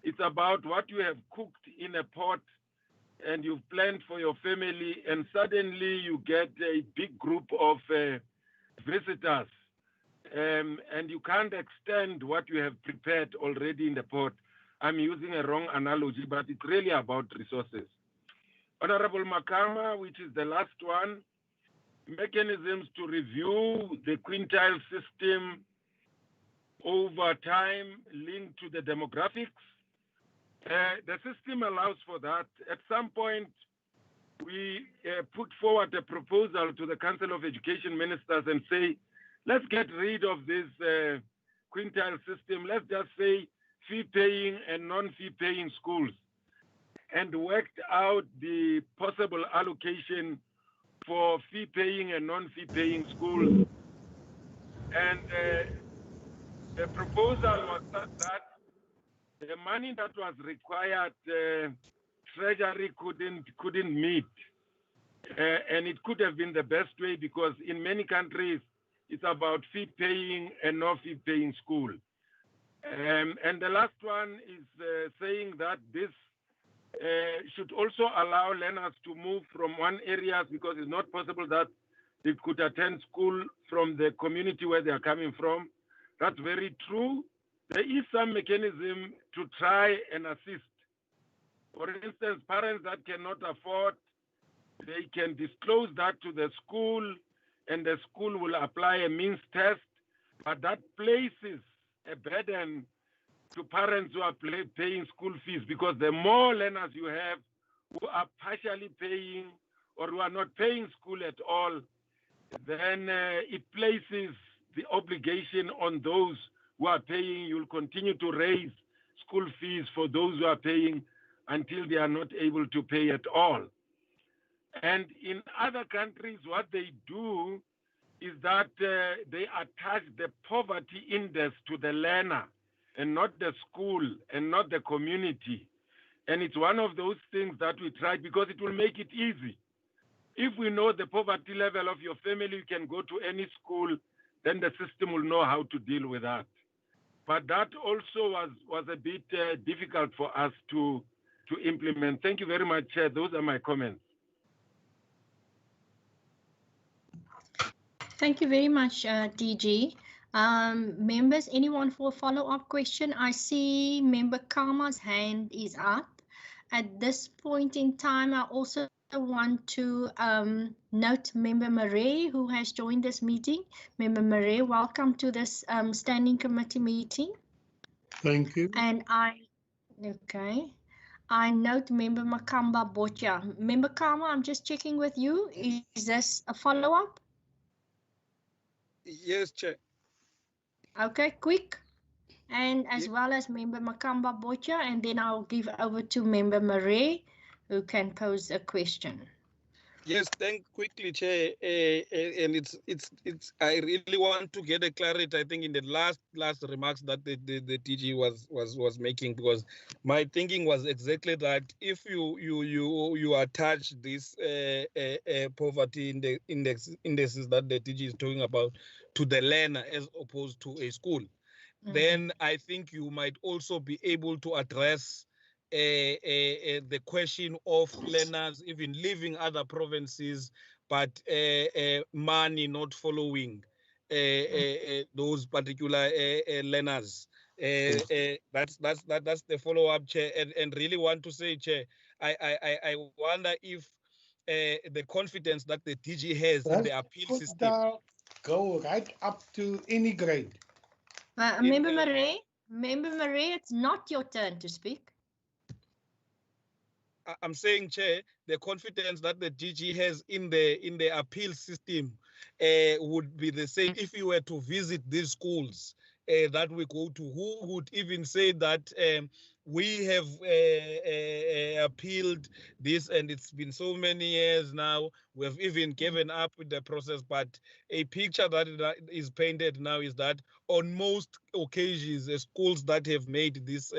It's about what you have cooked in a pot and you've planned for your family, and suddenly you get a big group of visitors, and you can't extend what you have prepared already in the pot. I'm using a wrong analogy, but it's really about resources. Honorable Makama, which is the last one, mechanisms to review the quintile system over time linked to the demographics. The system allows for that. At some point, we put forward a proposal to the Council of Education Ministers and say, let's get rid of this quintile system. Let's just say fee-paying and non-fee-paying schools, and worked out the possible allocation for fee-paying and non-fee-paying schools. And the proposal was that the money that was required, Treasury couldn't meet. And it could have been the best way because in many countries, it's about fee-paying and non-fee-paying school. And the last one is saying that this should also allow learners to move from one area because it's not possible that they could attend school from the community where they are coming from. That's very true. There is some mechanism to try and assist. For instance, parents that cannot afford, they can disclose that to the school and the school will apply a means test, but that places a burden to parents who are paying school fees because the more learners you have who are partially paying or who are not paying school at all, then it places the obligation on those who are paying. You'll continue to raise school fees for those who are paying until they are not able to pay at all. And in other countries, what they do is that they attach the poverty index to the learner and not the school and not the community. And it's one of those things that we tried because it will make it easy. If we know the poverty level of your family, you can go to any school, then the system will know how to deal with that. But that also was a bit difficult for us to implement. Thank you very much, Chair. Those are my comments.
Thank you very much, DG. Members, anyone for a follow-up question? I see Member Kama's hand is up. At this point in time, I also want to note Member Murray, who has joined this meeting. Member Murray, welcome to this Standing Committee meeting.
Thank you.
And I note Member Makamba Botja. Member Kama, I'm just checking with you. Is this a follow-up?
Yes, Chair.
Okay, quick. And as well as Member Makamba Botja, and then I'll give over to Member Murray, who can pose a question.
Yes, thank quickly, Chair. And it's. I really want to get a clarity. I think in the last remarks that the DG was making, because my thinking was exactly that if you attach this poverty indexes that the DG is talking about to the learner as opposed to a school, then I think you might also be able to address the question of learners even leaving other provinces, but money not following those particular learners. That's the follow-up, Chair, and really want to say, Chair, I wonder if the confidence that the DG has in the appeal system.
Go right up to any grade.
Member Marais, it's not your turn to speak.
I'm saying, Chair, the confidence that the DG has in the appeal system would be the same if you were to visit these schools that we go to. Who would even say that we have appealed this and it's been so many years now, we have even given up with the process, but a picture that is painted now is that on most occasions, schools that have made this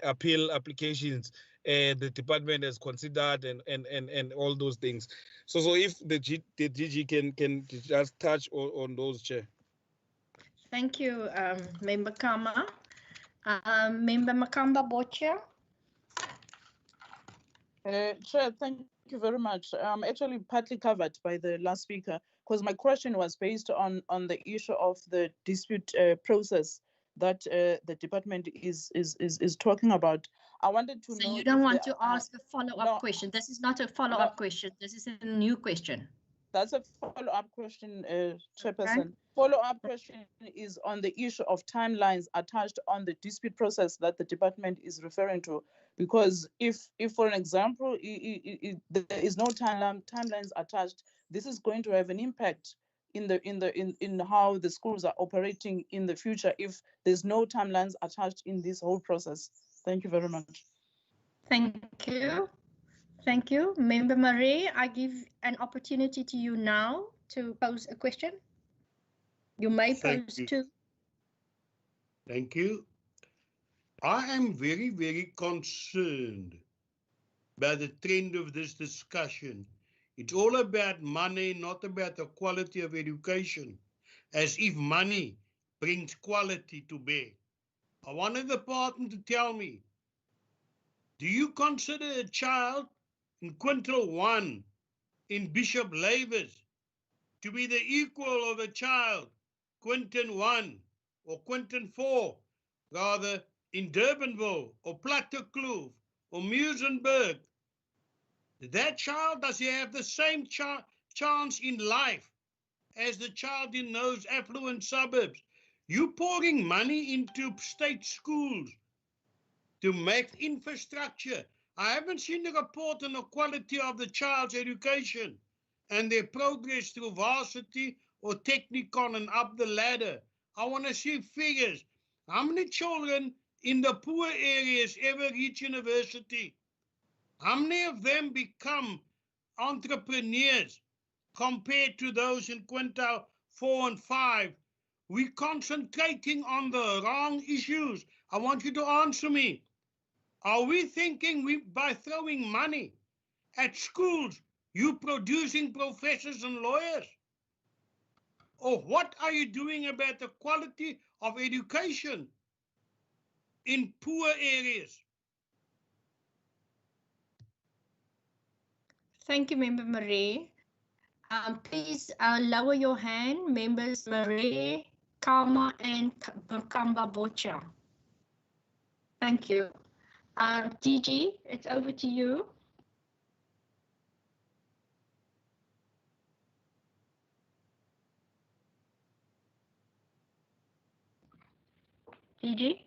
appeal applications, the department has considered and all those things. So if the DG can just touch on those, Chair.
Thank you, Member Kama. Member Makamba Bocha.
Chair, thank you very much. Actually partly covered by the last speaker, because my question was based on the issue of the dispute process that the department is talking about. I wanted to know.
So you don't want to ask a follow-up question. This is not a follow-up question. This is a new question.
That's a follow-up question, Chairperson. Okay. Follow-up question is on the issue of timelines attached on the dispute process that the department is referring to. Because if for an example, there is no timelines attached, this is going to have an impact in how the schools are operating in the future if there's no timelines attached in this whole process. Thank you very much.
Thank you. Thank you. Member Marais, I give an opportunity to you now to pose a question. You may pose two.
Thank you. I am very, very concerned by the trend of this discussion. It's all about money, not about the quality of education, as if money brings quality to bear. I wanted the partner to tell me, do you consider a child in Quintile 1 in Bishop Lavis to be the equal of a child, Quintin 1 or Quintin 4, rather in Durbanville or Plattekloof or Muizenberg? That child, does he have the same chance in life as the child in those affluent suburbs? You pouring money into state schools to make infrastructure. I haven't seen a report on the quality of the child's education and their progress through varsity or technicon and up the ladder. I want to see figures. How many children in the poor areas ever reach university? How many of them become entrepreneurs compared to those in Quintile 4 and 5? We're concentrating on the wrong issues. I want you to answer me. Are we thinking by throwing money at schools, you producing professors and lawyers? Or what are you doing about the quality of education in poor areas?
Thank you, Member Marais. Please lower your hand, Members Marais, Kama, and Makamba Bocha. Thank you. DG, it's over to you. DG?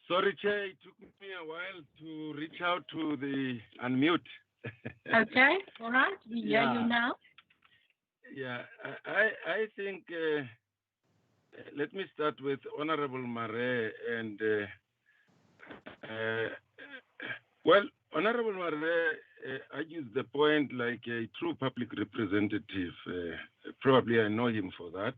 Sorry, Chair, it took me a while to reach out to the unmute.
Okay, all right, we hear you now.
Yeah, I think, let me start with Honorable Marais. And, well, Honorable Marre argues the point like a true public representative. Probably I know him for that.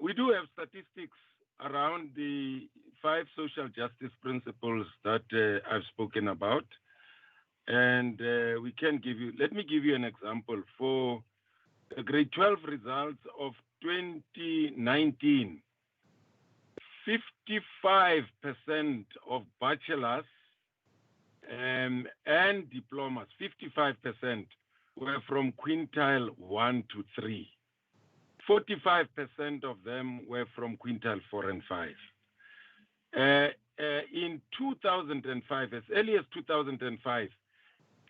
We do have statistics around the 5 social justice principles that I've spoken about. And we can give you, let me give you an example. For the grade 12 results of 2019, 55% of bachelors and diplomas, 55% were from quintile 1 to 3. 45% of them were from quintile 4 and 5. In 2005, as early as 2005,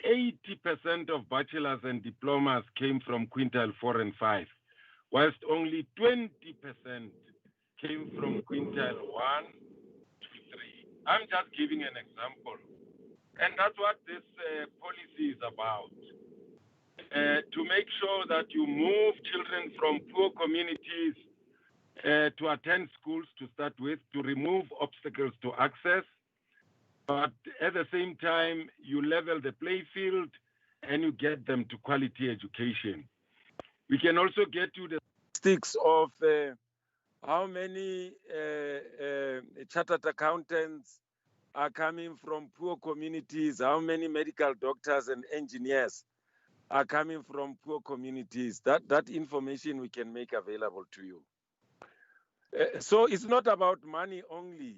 80% of bachelors and diplomas came from quintile 4 and 5, whilst only 20% came from quintile 1 to 3. I'm just giving an example. And that's what this policy is about. To make sure that you move children from poor communities to attend schools to start with, to remove obstacles to access, but at the same time, you level the play field and you get them to quality education. We can also get to the statistics of how many chartered accountants are coming from poor communities, how many medical doctors and engineers are coming from poor communities. That information we can make available to you. So it's not about money only.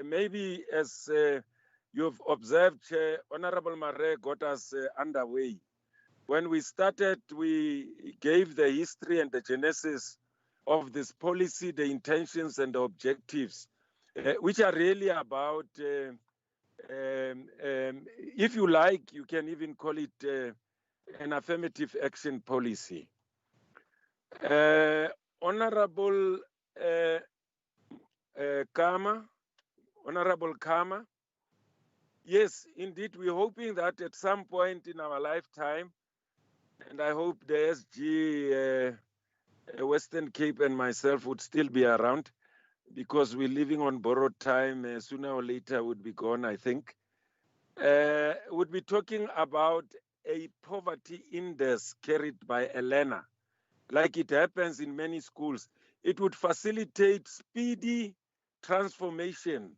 Maybe as you've observed, Honorable Marre got us underway. When we started, we gave the history and the genesis of this policy, the intentions and the objectives, which are really about, if you like, you can even call it an affirmative action policy. Honorable Honorable Kama, yes, indeed, we're hoping that at some point in our lifetime, and I hope the SG Western Cape and myself would still be around, because we're living on borrowed time, sooner or later would be gone, I think. Would be talking about a poverty index carried by a learner, like it happens in many schools. It would facilitate speedy transformation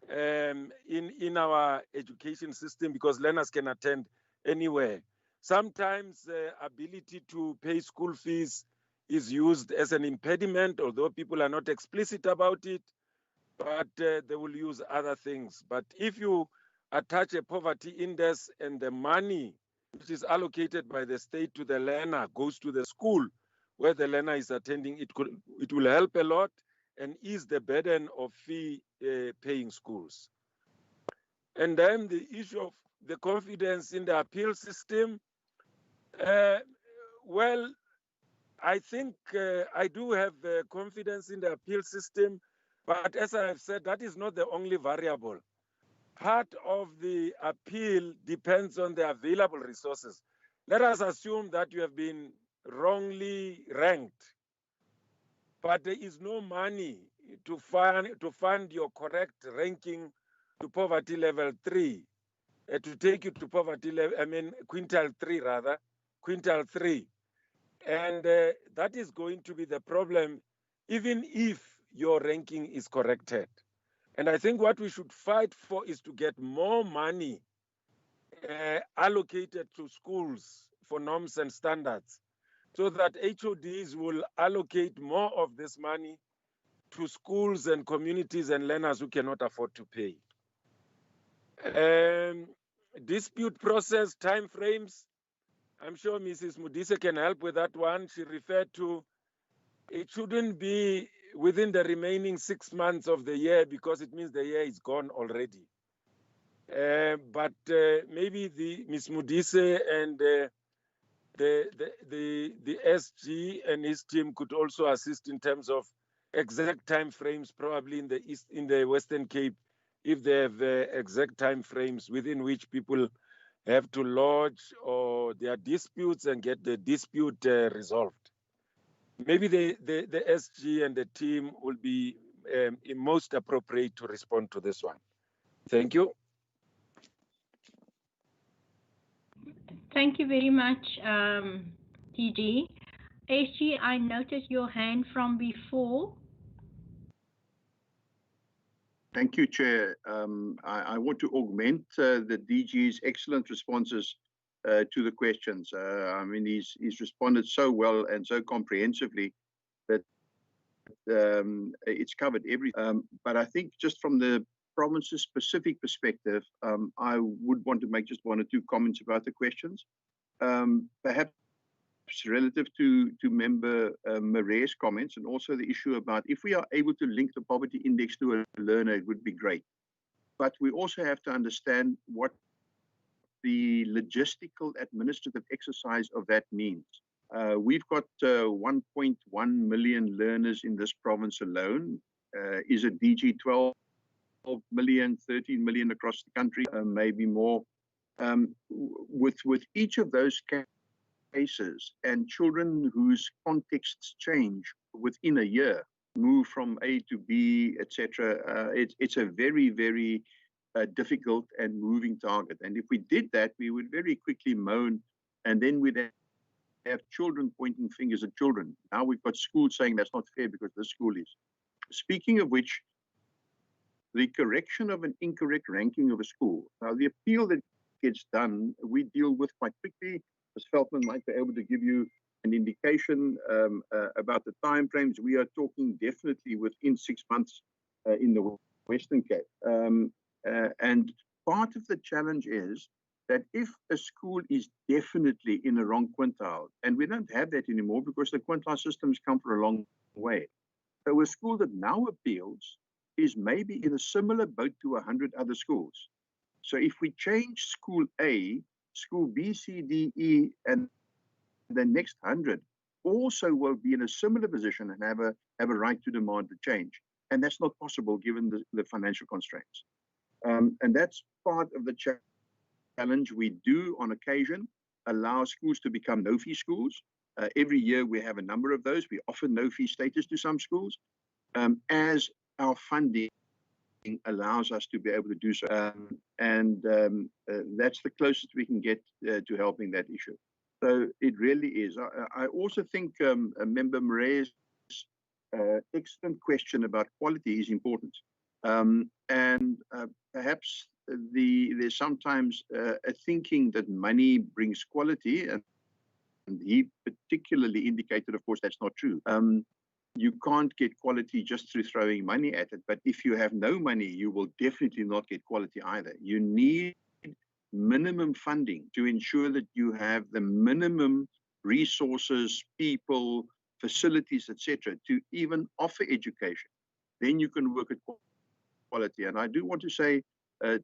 in our education system, because learners can attend anywhere. Sometimes ability to pay school fees is used as an impediment, although people are not explicit about it, but they will use other things. But if you attach a poverty index and the money which is allocated by the state to the learner goes to the school where the learner is attending, it will help a lot and ease the burden of fee paying schools. And then the issue of the confidence in the appeal system. Well, I think I do have confidence in the appeal system, but as I have said, that is not the only variable. Part of the appeal depends on the available resources. Let us assume that you have been wrongly ranked, but there is no money to fund your correct ranking to poverty level 3, to take you to poverty level, quintile 3 rather, quintile 3. And that is going to be the problem, even if your ranking is corrected. And I think what we should fight for is to get more money allocated to schools for norms and standards, so that HODs will allocate more of this money to schools and communities and learners who cannot afford to pay. Dispute process timeframes. I'm sure Mrs. Mudise can help with that one. She referred to it shouldn't be within the remaining 6 months of the year, because it means the year is gone already. But maybe Ms. Mudise and the SG and his team could also assist in terms of exact time frames, probably in the Western Cape, if they have exact time frames within which people have to lodge or their disputes and get the dispute resolved. Maybe the SG and the team will be most appropriate to respond to this one. Thank you.
Thank you very much, TG. SG, I noticed your hand from before.
Thank you, Chair. I want to augment the DG's excellent responses to the questions. I mean, he's responded so well and so comprehensively that it's covered everything. But I think just from the province's specific perspective, I would want to make just one or two comments about the questions. Perhaps relative to Member Marais' comments, and also the issue about if we are able to link the poverty index to a learner, it would be great. But we also have to understand what the logistical administrative exercise of that means. We've got 1.1 million learners in this province alone. Is it DG 12 million, 13 million across the country, maybe more? With each of those cases and children whose contexts change within a year, move from A to B, etc., it's a very, very difficult and moving target. And if we did that, we would very quickly moan, and then we'd have children pointing fingers at children. Now we've got schools saying that's not fair because the school is. Speaking of which, the correction of an incorrect ranking of a school. Now, the appeal that gets done, we deal with quite quickly. Ms. Veltman might be able to give you an indication about the timeframes. We are talking definitely within 6 months in the Western Cape. And part of the challenge is that if a school is definitely in the wrong quintile, and we don't have that anymore because the quintile systems come for a long way. So a school that now appeals is maybe in a similar boat to 100 other schools. So if we change school A, school B, C, D, E, and the next 100 also will be in a similar position and have a right to demand the change. And that's not possible given the financial constraints. And that's part of the challenge. We do on occasion allow schools to become no-fee schools. Every year we have a number of those. We offer no-fee status to some schools as our funding allows us to be able to do so. That's the closest we can get to helping that issue. So it really is. I also think Member Marais' excellent question about quality is important. Perhaps there's sometimes a thinking that money brings quality, and he particularly indicated, of course, that's not true. You can't get quality just through throwing money at it, but if you have no money, you will definitely not get quality either. You need minimum funding to ensure that you have the minimum resources, people, facilities, etc., to even offer education. Then you can work at quality. And I do want to say,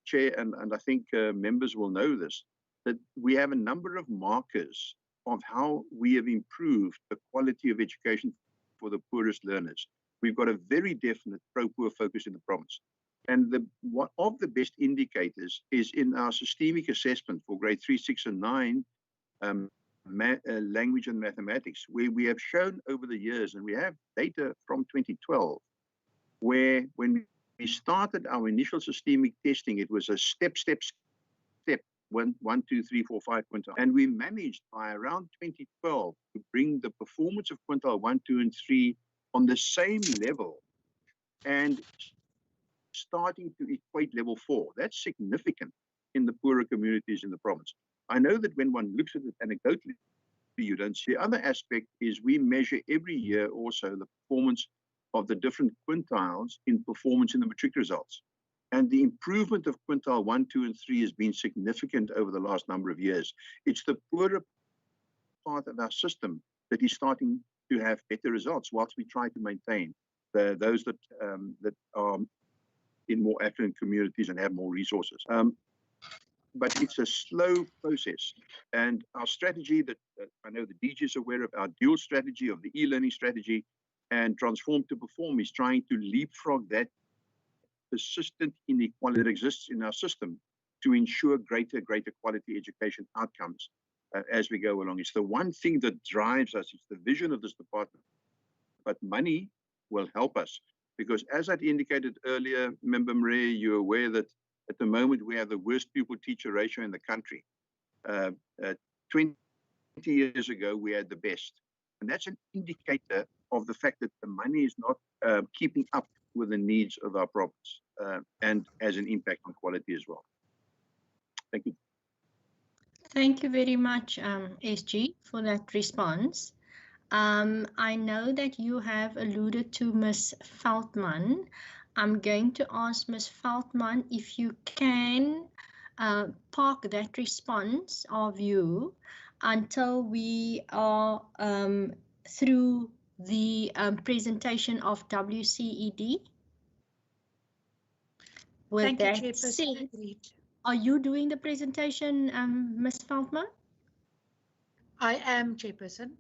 Chair, and I think members will know this, that we have a number of markers of how we have improved the quality of education for the poorest learners. We've got a very definite pro-poor focus in the province. And one of the best indicators is in our systemic assessment for grade 3, 6, and 9, language and mathematics, where we have shown over the years, and we have data from 2012, where when we started our initial systemic testing, it was a step, 1, 2, 3, 4, 5 quintile. And we managed by around 2012 to bring the performance of quintile 1, 2, and 3 on the same level and starting to equate level 4. That's significant in the poorer communities in the province. I know that when one looks at it anecdotally, you don't see. The other aspect is we measure every year also the performance of the different quintiles in performance in the matric results. And the improvement of quintile 1, 2, and 3 has been significant over the last number of years. It's the poorer part of our system that is starting to have better results, whilst we try to maintain those that are in more affluent communities and have more resources. But it's a slow process. And our strategy that I know the DG is aware of, our dual strategy of the e-learning strategy and Transform to Perform, is trying to leapfrog that persistent inequality that exists in our system to ensure greater quality education outcomes as we go along. It's the one thing that drives us. It's the vision of this department. But money will help us, because as I indicated earlier, Member Marais, you're aware that at the moment we have the worst pupil-teacher ratio in the country. 20 years ago, we had the best. And that's an indicator of the fact that the money is not keeping up with the needs of our province and has an impact on quality as well. Thank you.
Thank you very much, SG, for that response. I know that you have alluded to Ms. Veltman. I'm going to ask Ms. Veltman if you can park that response of you until we are through the presentation of WCED. With
Thank you,
that
Chairperson.
said,
Agreed.
are you doing the presentation, Ms. Veltman?
I am, Chairperson.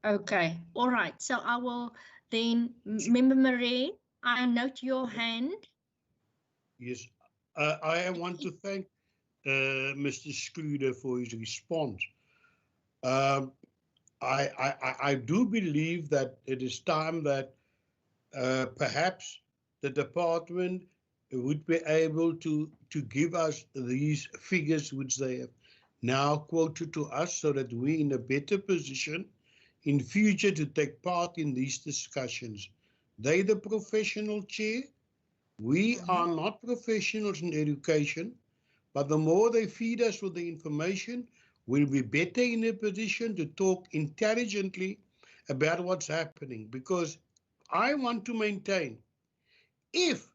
Okay, all right. So I will then, Member Marais, I note your hand.
Yes, I want to thank Mr. Scruder for his response. I do believe that it is time that perhaps the department would be able to give us these figures which they have now quoted to us, so that we're in a better position in future to take part in these discussions. They the professional chair. We are not professionals in education, but the more they feed us with the information, we'll be better in a position to talk intelligently about what's happening. Because I want to maintain, if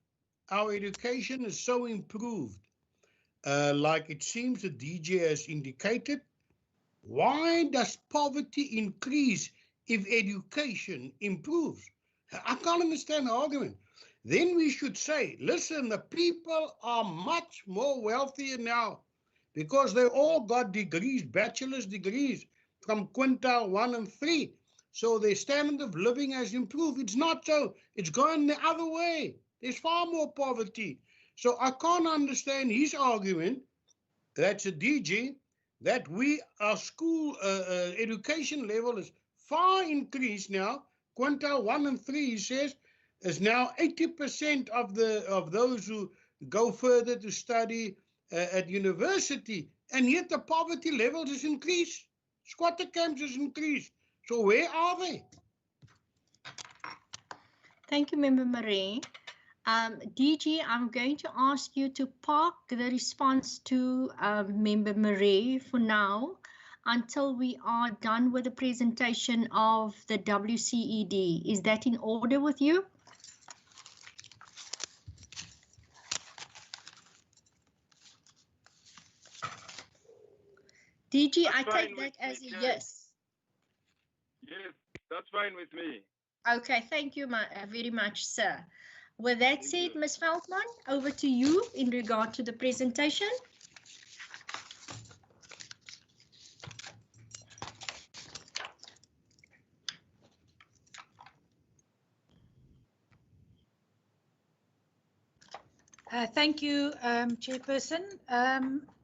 our education is so improved, like it seems the DG has indicated, why does poverty increase if education improves? I can't understand the argument. Then we should say, listen, the people are much more wealthier now because they all got degrees, bachelor's degrees from quintile 1 and 3. So their standard of living has improved. It's not so. It's gone the other way. There's far more poverty. So I can't understand his argument, that's a DG, that our school education level is far increased now. Quintile 1 and 3, he says, is now 80% of those who go further to study at university, and yet the poverty levels is increased. Squatter camps is increased. So where are they?
Thank you, Member Marais. DG, I'm going to ask you to park the response to Member Marais for now until we are done with the presentation of the WCED. Is that in order with you? DG, I take that as a yes.
Yes, that's fine with me.
Okay, thank you very much, sir. With that said, Ms. Veltman, over to you in regard to the presentation.
Thank you, Chairperson.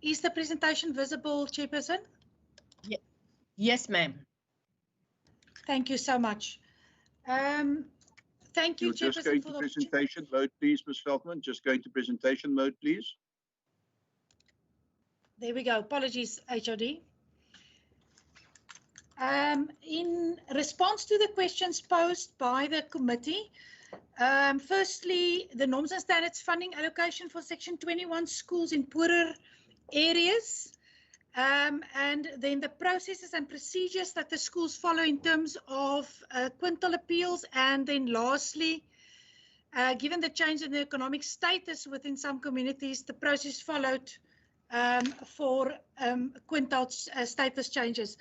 Is the presentation visible, Chairperson?
Yes, ma'am.
Thank you so much. Thank you,
You're just going to presentation mode, please, Ms. Veltman. Just going to presentation mode, please.
There we go. Apologies, HOD. In response to the questions posed by the committee, firstly, the norms and standards funding allocation for Section 21 schools in poorer areas, and then the processes and procedures that the schools follow in terms of quintile appeals, and then lastly, given the change in the economic status within some communities, the process followed for quintile status changes.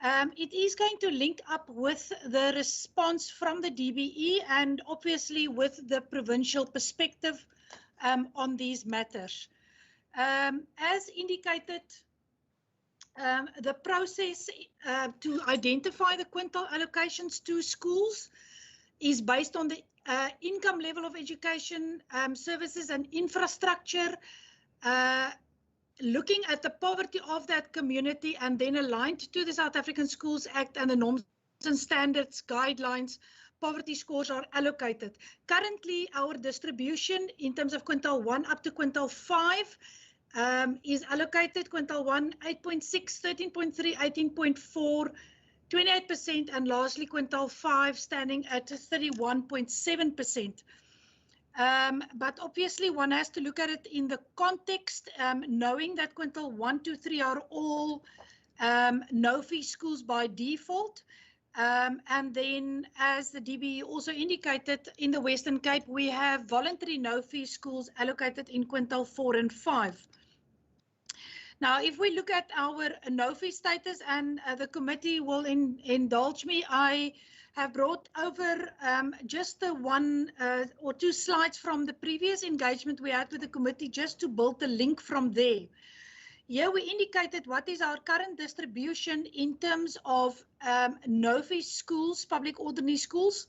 It is going to link up with the response from the DBE and obviously with the provincial perspective on these matters. As indicated, the process to identify the quintile allocations to schools is based on the income level of education, services and infrastructure, looking at the poverty of that community, and then aligned to the South African Schools Act and the norms and standards guidelines, poverty scores are allocated. Currently, our distribution in terms of quintile 1 up to quintile 5 is allocated. Quintile 1, 8.6, 13.3, 18.4, 28%, and lastly quintile 5 standing at 31.7%. But obviously one has to look at it in the context, knowing that quintile 1, 2, 3 are all no-fee schools by default. And then, as the DBE also indicated, in the Western Cape, we have voluntary no-fee schools allocated in quintile 4 and 5. Now, if we look at our no-fee status, and the committee will indulge me, I have brought over just the one or two slides from the previous engagement we had with the committee, just to build the link from there. Here we indicated what is our current distribution in terms of no-fee schools, public ordinary schools,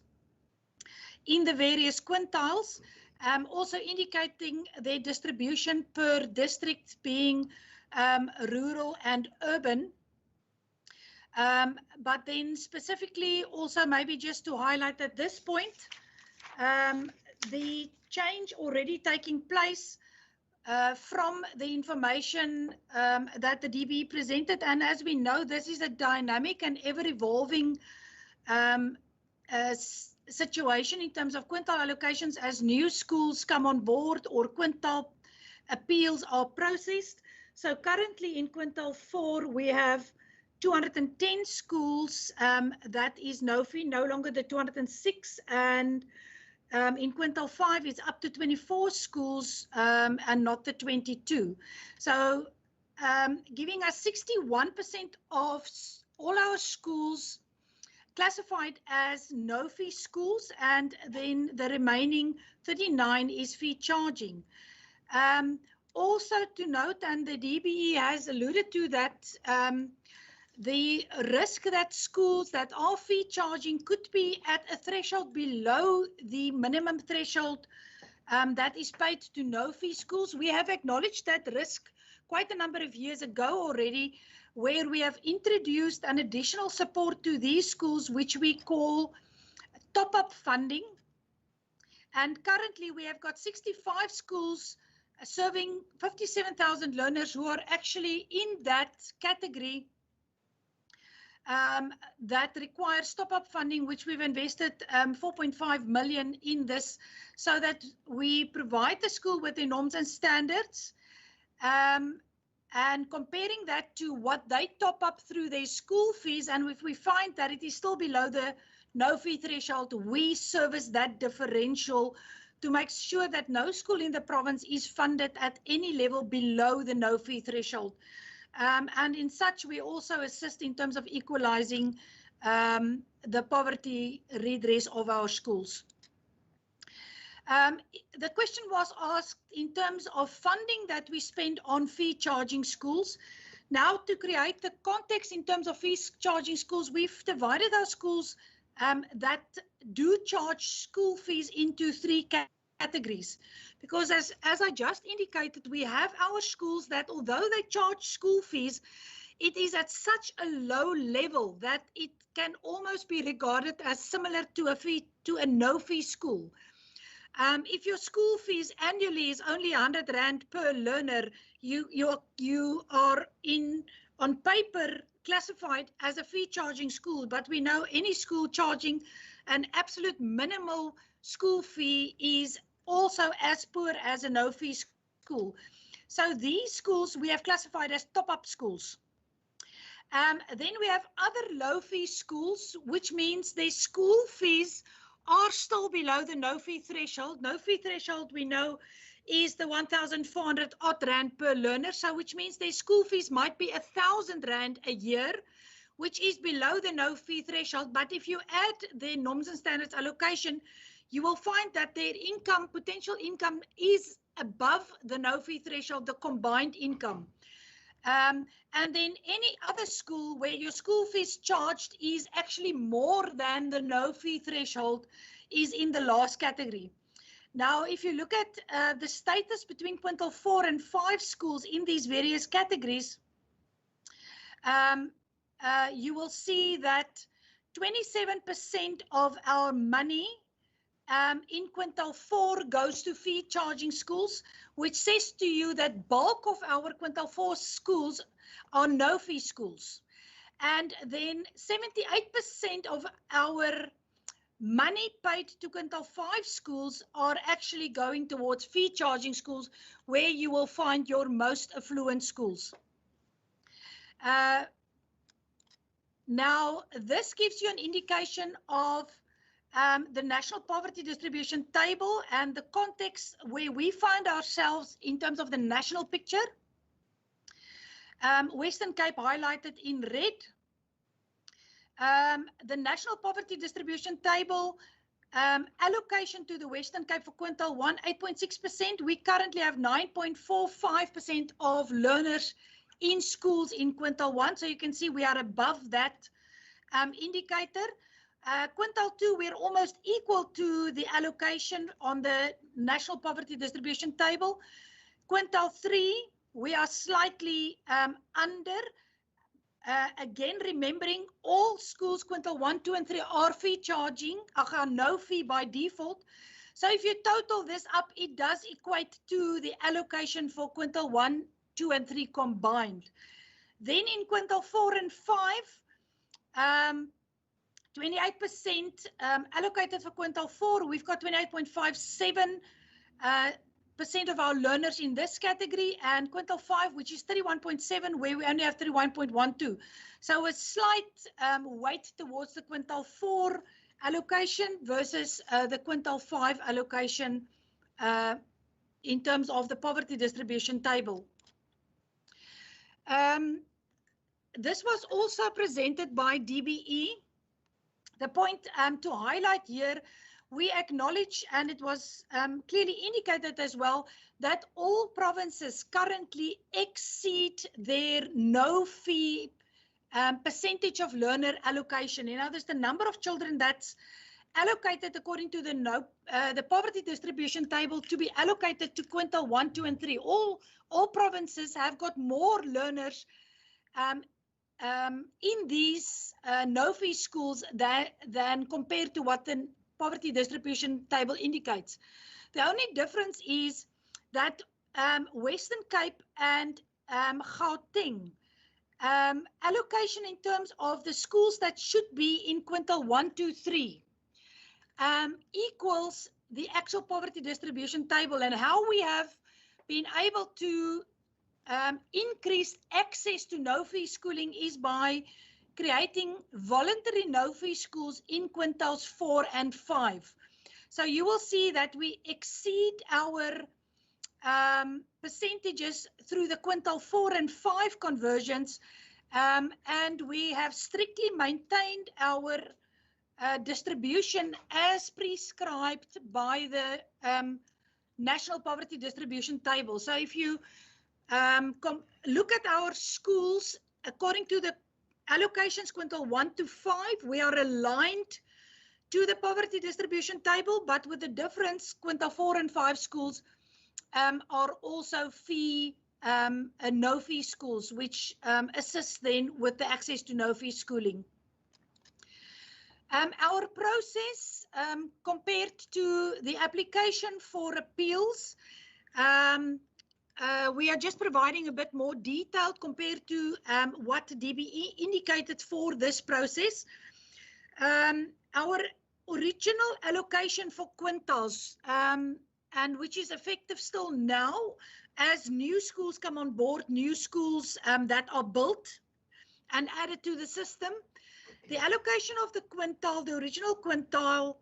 in the various quintiles, also indicating their distribution per district being rural and urban. But then specifically also maybe just to highlight at this point, the change already taking place from the information that the DBE presented. And as we know, this is a dynamic and ever-evolving situation in terms of quintile allocations as new schools come on board or quintile appeals are processed. So currently in quintile 4, we have 210 schools that is no-fee, no longer the 206, and in quintile 5 it's up to 24 schools and not the 22. So giving us 61% of all our schools classified as no-fee schools, and then the remaining 39 is fee charging. Also to note, and the DBE has alluded to that, the risk that schools that are fee charging could be at a threshold below the minimum threshold that is paid to no-fee schools. We have acknowledged that risk quite a number of years ago already, where we have introduced an additional support to these schools, which we call top-up funding. And currently we have got 65 schools serving 57,000 learners who are actually in that category that requires top-up funding, which we've invested 4.5 million in this, so that we provide the school with the norms and standards, and comparing that to what they top up through their school fees, and if we find that it is still below the no-fee threshold, we service that differential to make sure that no school in the province is funded at any level below the no-fee threshold. And in such, we also assist in terms of equalizing the poverty redress of our schools. The question was asked in terms of funding that we spend on fee charging schools. Now, to create the context in terms of fee charging schools, we've divided our schools that do charge school fees into 3 categories. Because as I just indicated, we have our schools that, although they charge school fees, it is at such a low level that it can almost be regarded as similar to a no-fee school. If your school fees annually is only 100 Rand per learner, you are on paper classified as a fee charging school, but we know any school charging an absolute minimal school fee is also as poor as a no-fee school. So these schools we have classified as top-up schools. Then we have other low-fee schools, which means their school fees are still below the no-fee threshold. No-fee threshold, we know, is the 1,400 odd Rand per learner, so which means their school fees might be 1,000 Rand a year, which is below the no-fee threshold. But if you add their norms and standards allocation, you will find that their income, potential income, is above the no-fee threshold, the combined income. And then any other school where your school fees charged is actually more than the no-fee threshold is in the last category. Now, if you look at the status between quintile 4 and 5 schools in these various categories, you will see that 27% of our money in quintile 4 goes to fee charging schools, which says to you that bulk of our quintile 4 schools are no fee schools. And then 78% of our money paid to quintile 5 schools are actually going towards fee charging schools, where you will find your most affluent schools. Now, this gives you an indication of the national poverty distribution table and the context where we find ourselves in terms of the national picture. Western Cape highlighted in red. The national poverty distribution table, allocation to the Western Cape for quintile 1, 8.6%. We currently have 9.45% of learners in schools in quintile 1. So you can see we are above that indicator. Quintile 2, we're almost equal to the allocation on the national poverty distribution table. Quintile 3, we are slightly under. Again, remembering all schools, quintile 1, 2, and 3 are fee charging, are no fee by default. So if you total this up, it does equate to the allocation for quintile 1, 2, and 3 combined. Then in quintile 4 and 5, 28% allocated for quintile 4. We've got 28.57% of our learners in this category, and quintile 5, which is 31.7, where we only have 31.12. So a slight weight towards the quintile 4 allocation versus the quintile 5 allocation in terms of the poverty distribution table. This was also presented by DBE. The point to highlight here, we acknowledge, and it was clearly indicated as well, that all provinces currently exceed their no-fee percentage of learner allocation. In other words, the number of children that's allocated according to the poverty distribution table to be allocated to quintile 1, 2, and 3. All provinces have got more learners in these no-fee schools than compared to what the poverty distribution table indicates. The only difference is that Western Cape and Gauteng allocation in terms of the schools that should be in quintile 1, 2, 3 equals the actual poverty distribution table, and how we have been able to increase access to no-fee schooling is by creating voluntary no-fee schools in quintiles 4 and 5. So you will see that we exceed our percentages through the quintile 4 and 5 conversions, and we have strictly maintained our distribution as prescribed by the National Poverty Distribution Table. So if you look at our schools according to the allocations quintile 1 to 5, we are aligned to the poverty distribution table, but with the difference, quintile 4 and 5 schools are also no-fee schools, which assists then with the access to no-fee schooling. Our process compared to the application for appeals, we are just providing a bit more detail compared to what DBE indicated for this process. Our original allocation for quintiles, and which is effective still now, as new schools come on board, new schools that are built and added to the system, the allocation of the quintile, the original quintile,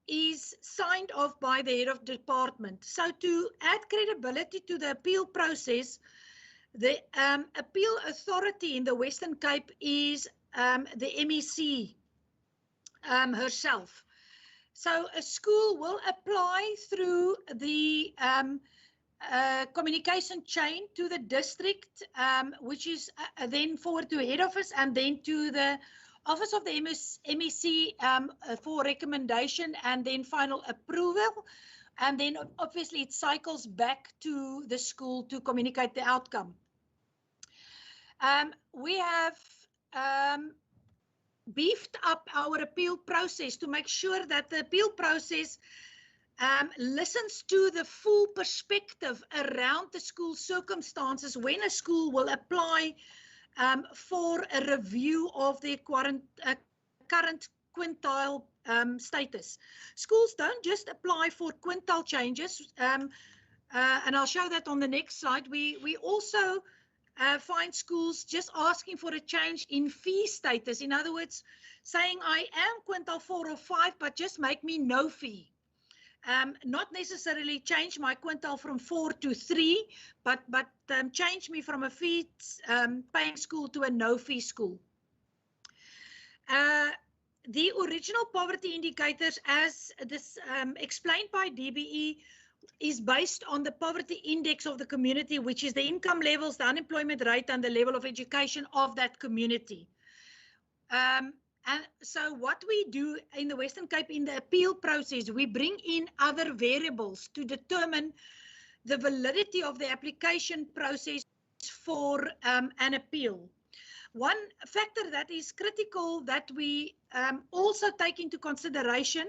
is signed off by the head of department. So to add credibility to the appeal process, the appeal authority in the Western Cape is the MEC herself. So a school will apply through the communication chain to the district, which is then forward to head office and then to the office of the MEC for recommendation and then final approval. And then obviously it cycles back to the school to communicate the outcome. We have beefed up our appeal process to make sure that the appeal process listens to the full perspective around the school circumstances when a school will apply for a review of their current quintile status. Schools don't just apply for quintile changes, and I'll show that on the next slide. We also find schools just asking for a change in fee status. In other words, saying I am quintile 4 or 5, but just make me no fee. Not necessarily change my quintile from 4 to 3, but change me from a fee paying school to a no fee school. The original poverty indicators, as this explained by DBE, is based on the poverty index of the community, which is the income levels, the unemployment rate, and the level of education of that community. And so what we do in the Western Cape in the appeal process, we bring in other variables to determine the validity of the application process for an appeal. One factor that is critical that we also take into consideration,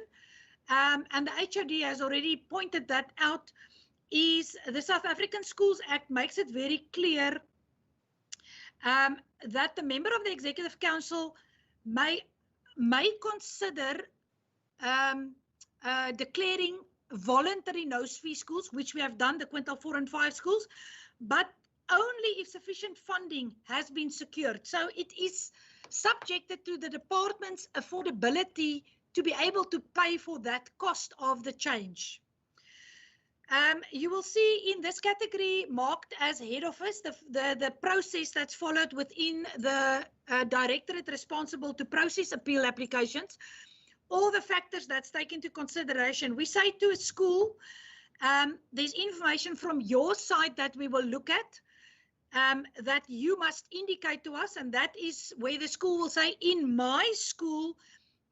and the HOD has already pointed that out, is the South African Schools Act makes it very clear that the member of the Executive Council may consider declaring voluntary no-fee schools, which we have done, the quintile 4 and 5 schools, but only if sufficient funding has been secured. So it is subjected to the department's affordability to be able to pay for that cost of the change. You will see in this category marked as head office, the process that's followed within the directorate responsible to process appeal applications, all the factors that's taken into consideration. We say to a school, there's information from your side that we will look at, that you must indicate to us, and that is where the school will say, in my school,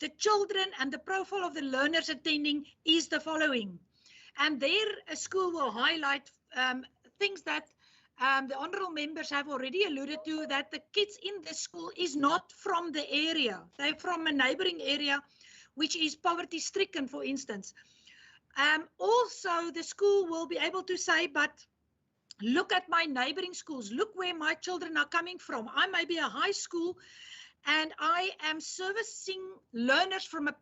the children and the profile of the learners attending is the following. And there a school will highlight things that the honourable members have already alluded to, that the kids in this school is not from the area. They're from a neighbouring area, which is poverty stricken, for instance. Also, the school will be able to say, but look at my neighbouring schools. Look where my children are coming from. I may be a high school and I am servicing learners from a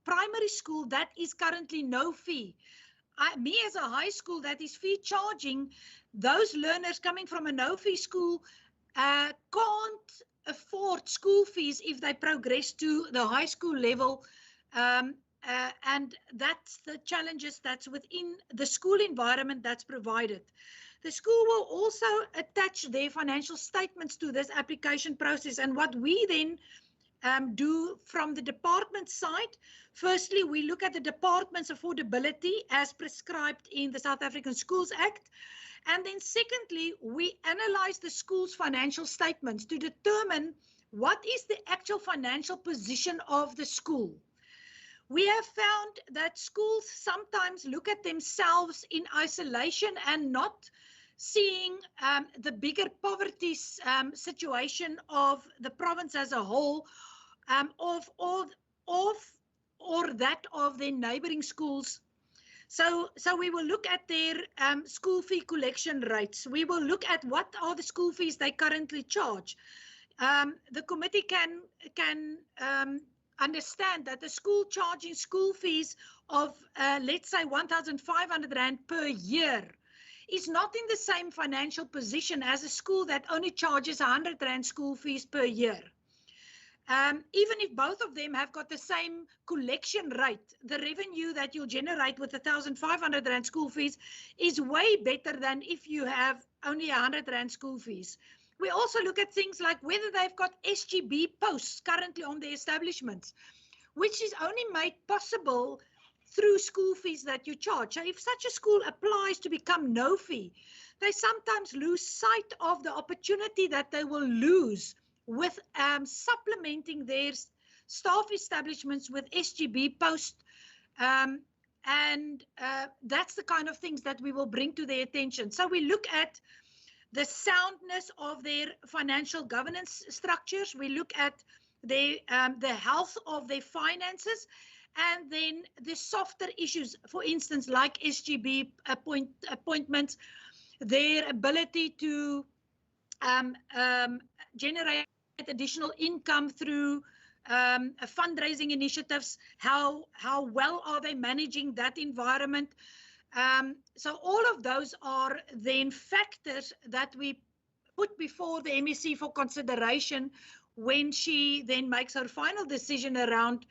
primary school that is currently no fee. Me as a high school that is fee charging, those learners coming from a no-fee school can't afford school fees if they progress to the high school level, and that's the challenges that's within the school environment that's provided. The school will also attach their financial statements to this application process, and what we then do from the department side, firstly, we look at the department's affordability as prescribed in the South African Schools Act. And then secondly, we analyze the school's financial statements to determine what is the actual financial position of the school. We have found that schools sometimes look at themselves in isolation and not seeing the bigger poverty situation of the province as a whole, or that of their neighbouring schools. So we will look at their school fee collection rates. We will look at what are the school fees they currently charge. The committee can understand that the school charging school fees of, let's say, 1,500 Rand per year is not in the same financial position as a school that only charges 100 Rand school fees per year. Even if both of them have got the same collection rate, the revenue that you'll generate with 1,500 Rand school fees is way better than if you have only 100 Rand school fees. We also look at things like whether they've got SGB posts currently on their establishments, which is only made possible through school fees that you charge. So if such a school applies to become no fee, they sometimes lose sight of the opportunity that they will lose with supplementing their staff establishments with SGB post, and that's the kind of things that we will bring to their attention. So we look at the soundness of their financial governance structures. We look at the health of their finances, and then the softer issues, for instance, like SGB appointments, their ability to generate additional income through fundraising initiatives, how well are they managing that environment. So all of those are then factors that we put before the MEC for consideration when she then makes her final decision around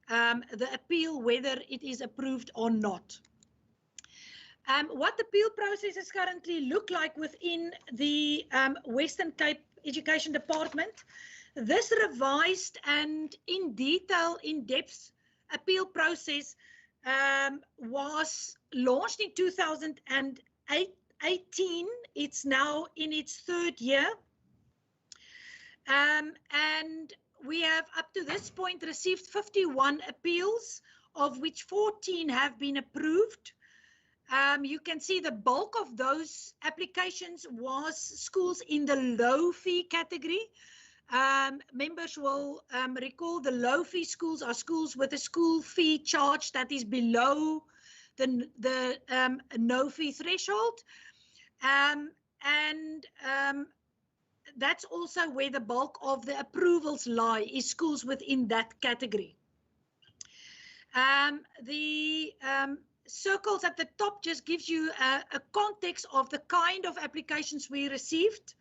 the appeal, whether it is approved or not. What the appeal processes currently look like within the Western Cape Education Department, this revised and in detail, in-depth appeal process was launched in 2018. It's now in its 3rd year. And we have up to this point received 51 appeals, of which 14 have been approved. You can see the bulk of those applications was schools in the low fee category. Members will recall the low fee schools are schools with a school fee charge that is below the no fee threshold. That's also where the bulk of the approvals lie, is schools within that category. The circles at the top just gives you a context of the kind of applications we received.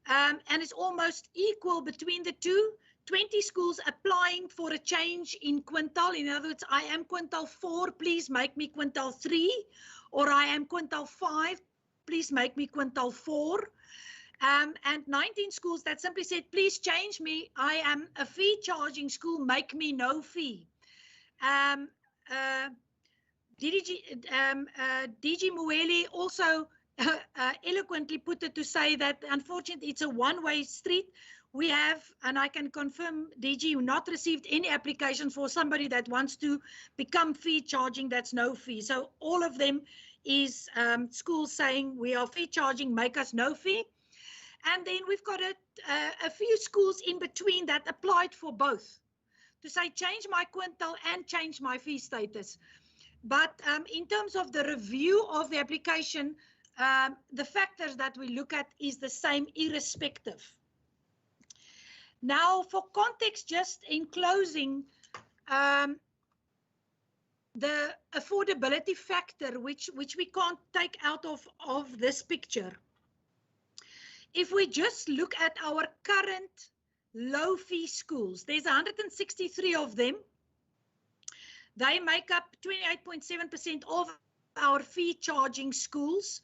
And it's almost equal between the two. 20 schools applying for a change in quintile. In other words, I am quintile 4, please make me quintile 3. Or I am quintile 5, please make me quintile 4. And 19 schools that simply said, please change me. I am a fee charging school, make me no fee. DG Mueli also eloquently put it to say that unfortunately it's a one-way street. We have, and I can confirm, DG not received any application for somebody that wants to become fee charging that's no fee. So all of them is schools saying we are fee charging, make us no fee. And then we've got a few schools in between that applied for both, to say change my quintile and change my fee status. But in terms of the review of the application, the factors that we look at is the same irrespective. Now, for context, just in closing, the affordability factor, which we can't take out of this picture. If we just look at our current low fee schools, there's 163 of them. They make up 28.7% of our fee charging schools,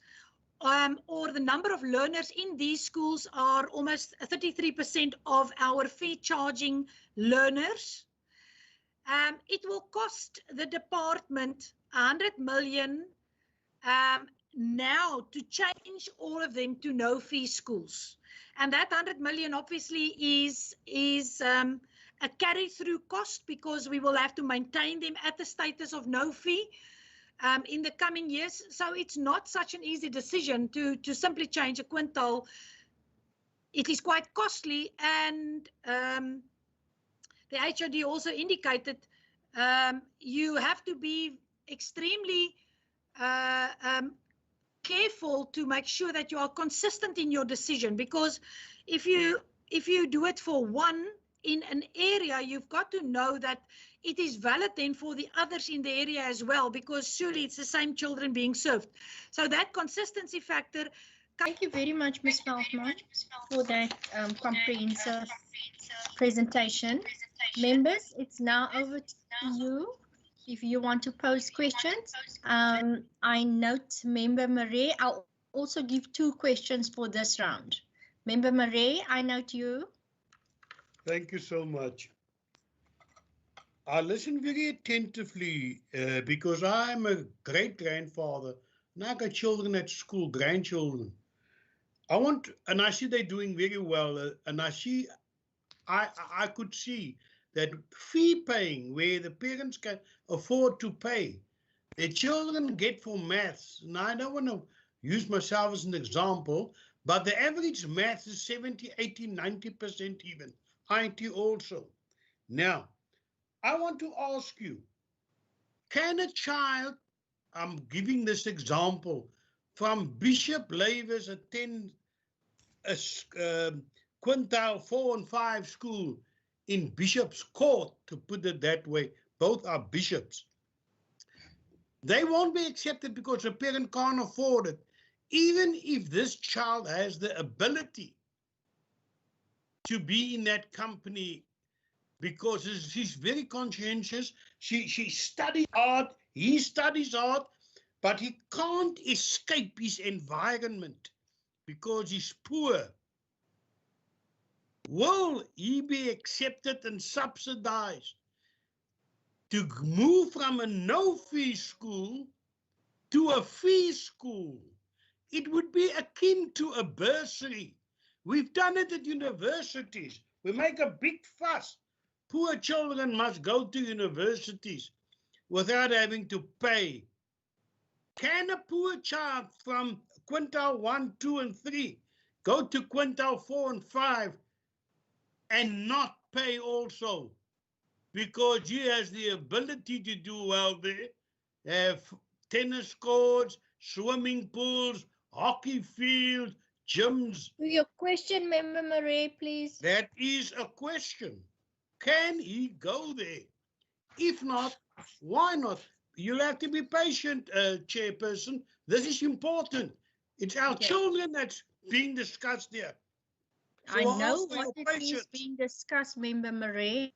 or the number of learners in these schools are almost 33% of our fee charging learners. It will cost the department 100 million now to change all of them to no fee schools. And that 100 million obviously is a carry through cost, because we will have to maintain them at the status of no fee in the coming years. So it's not such an easy decision to simply change a quintile. It is quite costly, and the HOD also indicated you have to be extremely careful to make sure that you are consistent in your decision, because if you do it for one in an area, you've got to know that it is valid then for the others in the area as well, because surely it's the same children being served. So that consistency factor.
Thank you very much, Ms. Feldman, for that comprehensive presentation. Members, it's now over to you if you want to pose questions. I note Member Marais. I'll also give 2 questions for this round. Member Marais, I note you.
Thank you so much. I listen very attentively because I'm a great-grandfather and I got children at school, grandchildren. And I see they're doing very well, and I could see that fee paying, where the parents can afford to pay, their children get for maths. And I don't want to use myself as an example, but the average math is 70, 80, 90% even IT also. Now, I want to ask you, can a child, I'm giving this example, from Bishop Lavis attend a quintile 4 and 5 school in Bishop's Court, to put it that way? Both are bishops. They won't be accepted because the parent can't afford it. Even if this child has the ability to be in that company, because she's very conscientious, she studies art, he studies art, but he can't escape his environment because he's poor. Will he be accepted and subsidized to move from a no-fee school to a fee school? It would be akin to a bursary. We've done it at universities. We make a big fuss. Poor children must go to universities without having to pay. Can a poor child from quintile 1, 2, and 3 go to quintile 4 and 5 and not pay also? Because he has the ability to do well there, have tennis courts, swimming pools, hockey field, gyms.
Your question, Member Murray, please.
That is a question. Can he go there? If not, why not? You'll have to be patient, Chairperson. This is important. It's our children that's being discussed here. So
I know what it is being discussed, Member Murray.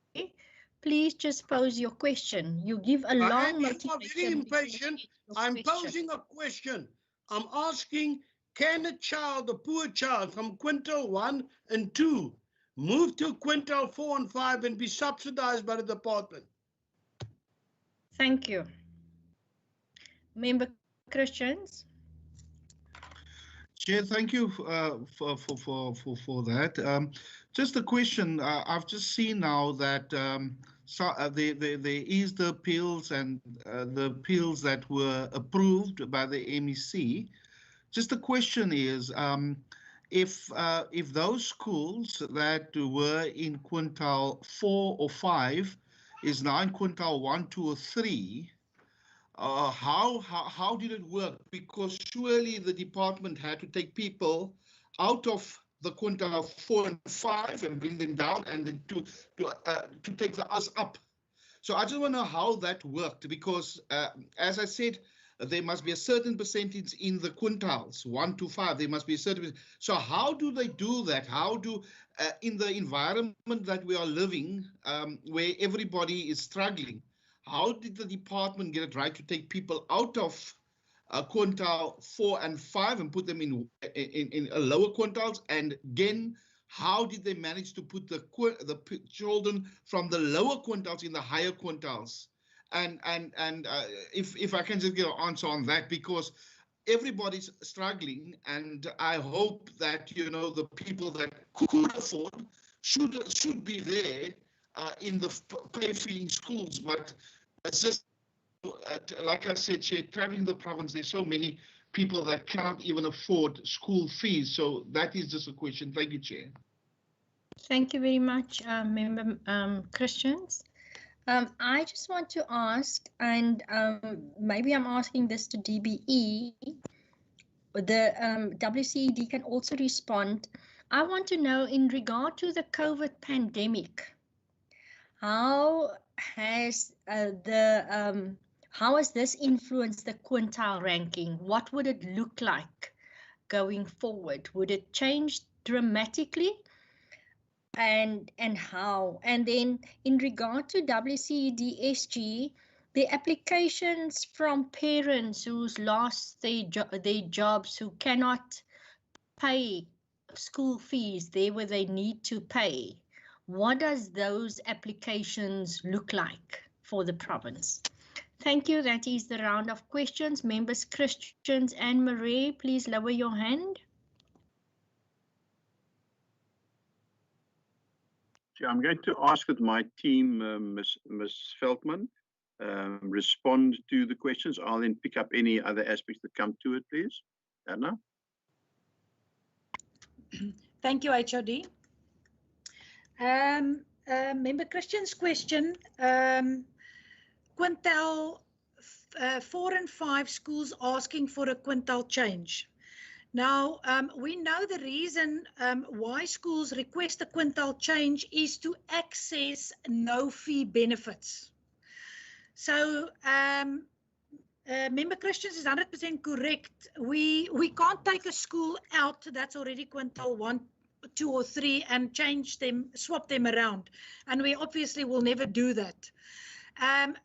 Please just pose your question. You give a long motivation.
I'm very impatient. I'm posing a question. I'm asking, can a child, a poor child from quintile 1 and 2, move to quintile 4 and 5 and be subsidized by the department?
Thank you. Member Christians.
Chair, thank you for that. Just a question. I've just seen now that there is the appeals and the appeals that were approved by the MEC. Just the question is, if those schools that were in quintile 4 or 5 is now in quintile 1, 2, or 3, how did it work? Because surely the department had to take people out of the quintile 4 and 5 and bring them down, and then to take us up. So I just want to know how that worked, because as I said, there must be a certain percentage in the quintiles 1 to 5. There must be a certain. So how do they do that? How do in the environment that we are living, where everybody is struggling? How did the department get it right to take people out of quintile 4 and 5 and put them in lower quintiles? And again, how did they manage to put the children from the lower quintiles in the higher quintiles? And if I can just get an answer on that, because everybody's struggling, and I hope that the people that could afford should be there in the pay-feeing schools. But it's just like I said, Chair, traveling the province, there's so many people that cannot even afford school fees. So that is just a question. Thank you, Chair.
Thank you very much, Member Christians. I just want to ask, and maybe I'm asking this to DBE, the WCED can also respond. I want to know, in regard to the COVID pandemic, how has this influenced the quintile ranking? What would it look like going forward? Would it change dramatically? And how? And then in regard to WCED SG, the applications from parents who's lost their jobs, who cannot pay school fees there where they need to pay, what does those applications look like for the province? Thank you. That is the round of questions. Members Christians and Marie, please lower your hand.
I'm going to ask that my team, Ms. Veldman, respond to the questions. I'll then pick up any other aspects that come to it, please. Anna?
Thank you, HOD. Member Christian's question, quintile 4 and 5 schools asking for a quintile change. Now, we know the reason why schools request a quintile change is to access no-fee benefits. So, Member Christian is 100% correct. We can't take a school out that's already quintile 1, 2 or 3 and change them, swap them around. And we obviously will never do that.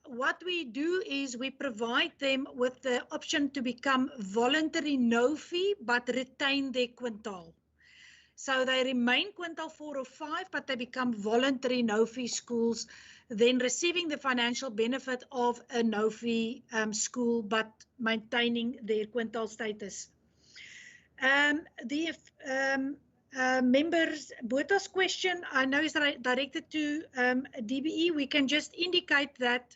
What we do is we provide them with the option to become voluntary no fee, but retain their quintile. So they remain quintile 4 or 5, but they become voluntary no fee schools, then receiving the financial benefit of a no fee school, but maintaining their quintile status. Members, Bota's question, I know is directed to DBE. We can just indicate that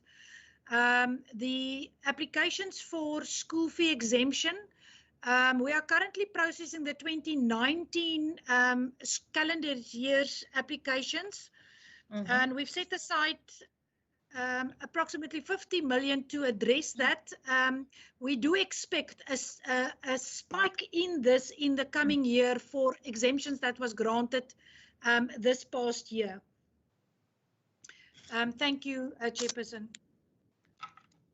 the applications for school fee exemption, we are currently processing the 2019 calendar year's applications, and we've set aside approximately 50 million to address that. We do expect a spike in this in the coming year for exemptions that was granted this past year. Thank you, Chairperson.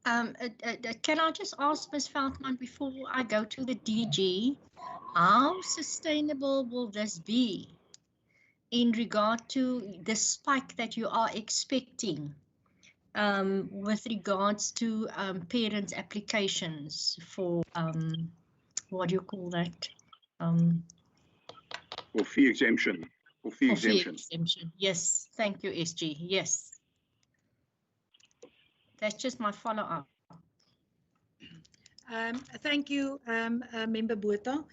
Can I just ask Ms. Veldman before I go to the DG, how sustainable will this be in regard to the spike that you are expecting with regards to parents' applications for, what do you call that?
For fee exemption. For fee exemption.
Fee exemption. Yes, thank you, SG. Yes. That's just my follow-up.
Thank you, Member Botha.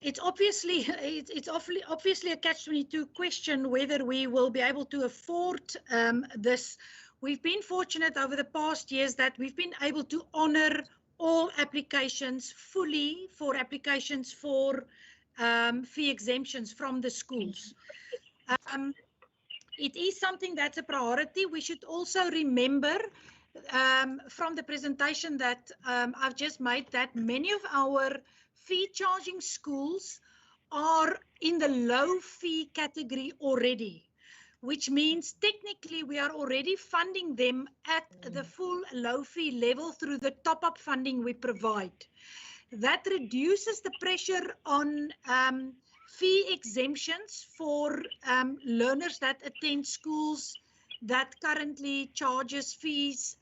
It's obviously a catch-22 question whether we will be able to afford this. We've been fortunate over the past years that we've been able to honor all applications fully for applications for fee exemptions from the schools. It is something that's a priority. We should also remember from the presentation that I've just made that many of our fee charging schools are in the low fee category already, which means technically we are already funding them at the full low fee level through the top-up funding we provide. That reduces the pressure on fee exemptions for learners that attend schools that currently charges fees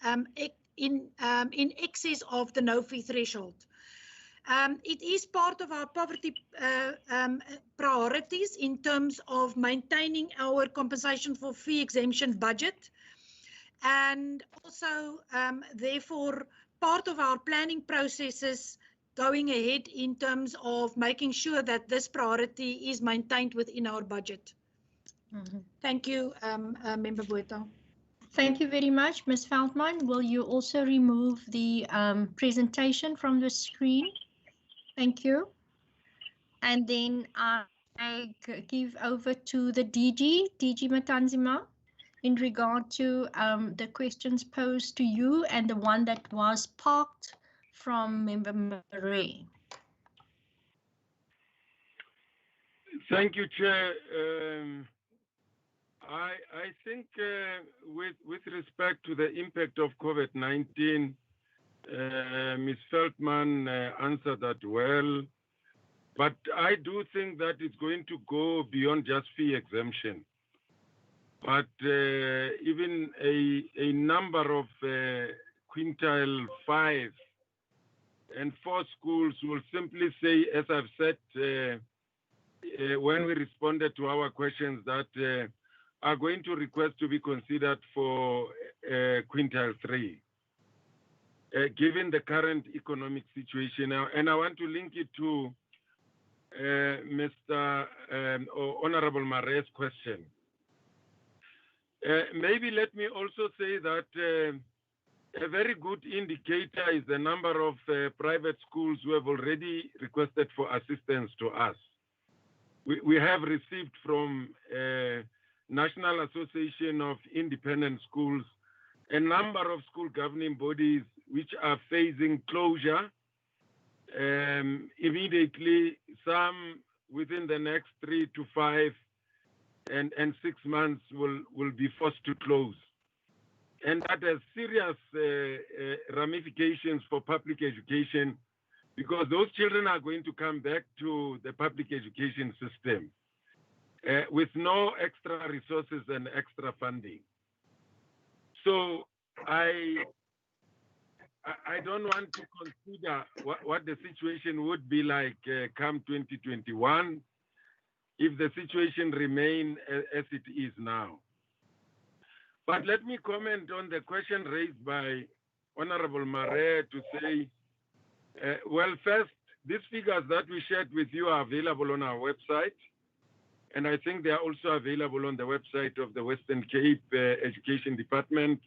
in excess of the no fee threshold. It is part of our poverty priorities in terms of maintaining our compensation for fee exemption budget, and also therefore part of our planning processes going ahead in terms of making sure that this priority is maintained within our budget. Thank you, Member Botha.
Thank you very much, Ms. Veldman. Will you also remove the presentation from the screen? Thank you. And then I give over to the DG Matanzima, in regard to the questions posed to you and the one that was parked from Member Murray.
Thank you, Chair. I think with respect to the impact of COVID-19, Ms. Feldman answered that well, but I do think that it's going to go beyond just fee exemption. But even a number of quintile 5 and 4 schools will simply say, as I've said when we responded to our questions, that are going to request to be considered for quintile 3, given the current economic situation. And I want to link it to Mr. or Honorable Marais' question. Maybe let me also say that a very good indicator is the number of private schools who have already requested for assistance to us. we have received from National Association of Independent Schools a number of school governing bodies which are facing closure immediately, some within the next 3 to 5 and 6 months will be forced to close. And that has serious ramifications for public education, because those children are going to come back to the public education system with no extra resources and extra funding. So I don't want to consider what the situation would be like come 2021 if the situation remains as it is now. But let me comment on the question raised by Honorable Mare to say, well, first, these figures that we shared with you are available on our website. And I think they are also available on the website of the Western Cape Education Department.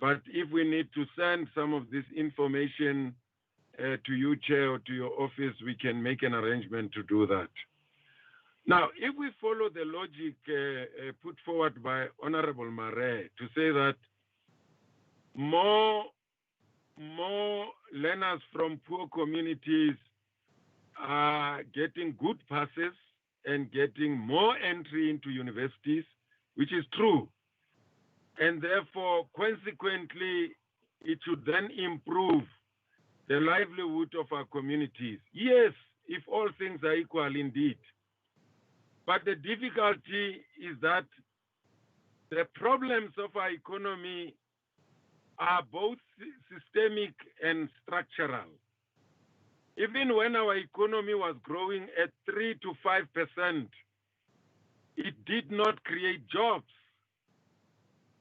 But if we need to send some of this information to you, Chair, or to your office, we can make an arrangement to do that. Now, if we follow the logic put forward by Honorable Mare to say that more learners from poor communities are getting good passes and getting more entry into universities, which is true, and therefore, consequently, it should then improve the livelihood of our communities. Yes, if all things are equal indeed. But the difficulty is that the problems of our economy are both systemic and structural. Even when our economy was growing at 3 to 5%, it did not create jobs.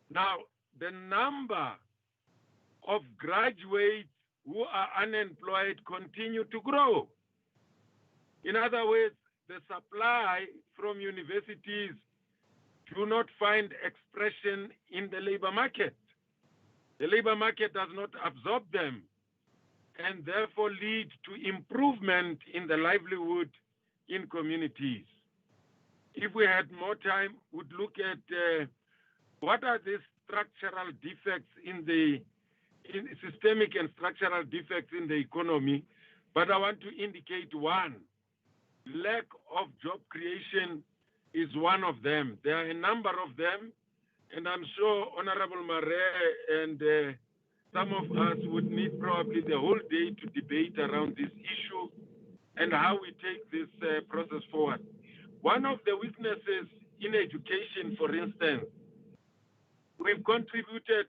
Now, the number of graduates who are unemployed continue to grow. In other words, the supply from universities do not find expression in the labor market. The labor market does not absorb them and therefore lead to improvement in the livelihood in communities. If we had more time, we'd look at what are the structural defects in systemic and structural defects in the economy. But I want to indicate one. Lack of job creation is one of them. There are a number of them, and I'm sure Honorable Mare and some of us would need probably the whole day to debate around this issue and how we take this process forward. One of the weaknesses in education, for instance, we've contributed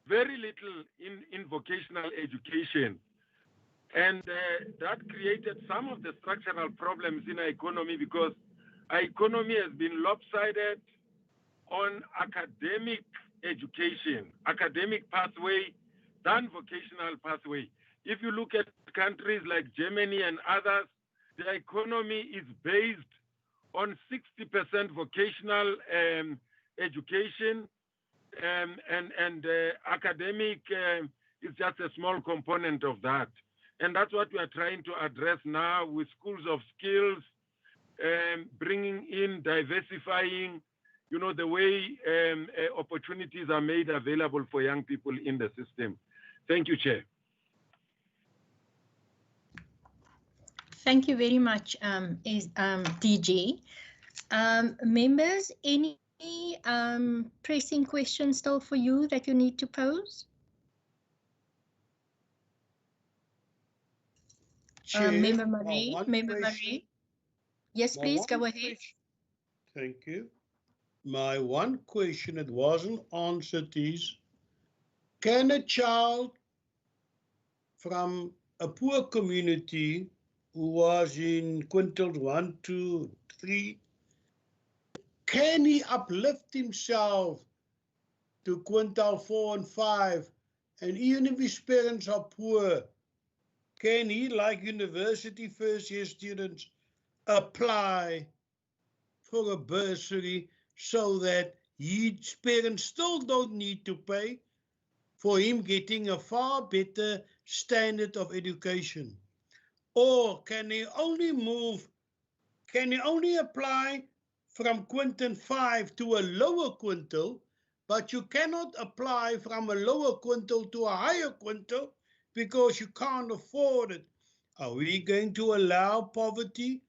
very little in vocational education. And that created some of the structural problems in our economy, because our economy has been lopsided on academic education, academic pathway than vocational pathway. If you look at countries like Germany and others, the economy is based on 60% vocational education, and academic is just a small component of that. And that's what we are trying to address now with schools of skills, bringing in, diversifying, the way opportunities are made available for young people in the system. Thank you, Chair.
Thank you very much, DG. Members, any pressing questions still for you that you need to pose? Member Marie. Yes, please go ahead.
Thank you. My one question that wasn't answered is, can a child from a poor community who was in quintiles 1, 2, 3, can he uplift himself to quintile 4 and 5? And even if his parents are poor, can he, like university first-year students, apply for a bursary so that his parents still don't need to pay for him getting a far better standard of education? Or can he only move, can only apply from quintile 5 to a lower quintile, but you cannot apply from a lower quintile to a higher quintile because you can't afford it. Are we going to allow poverty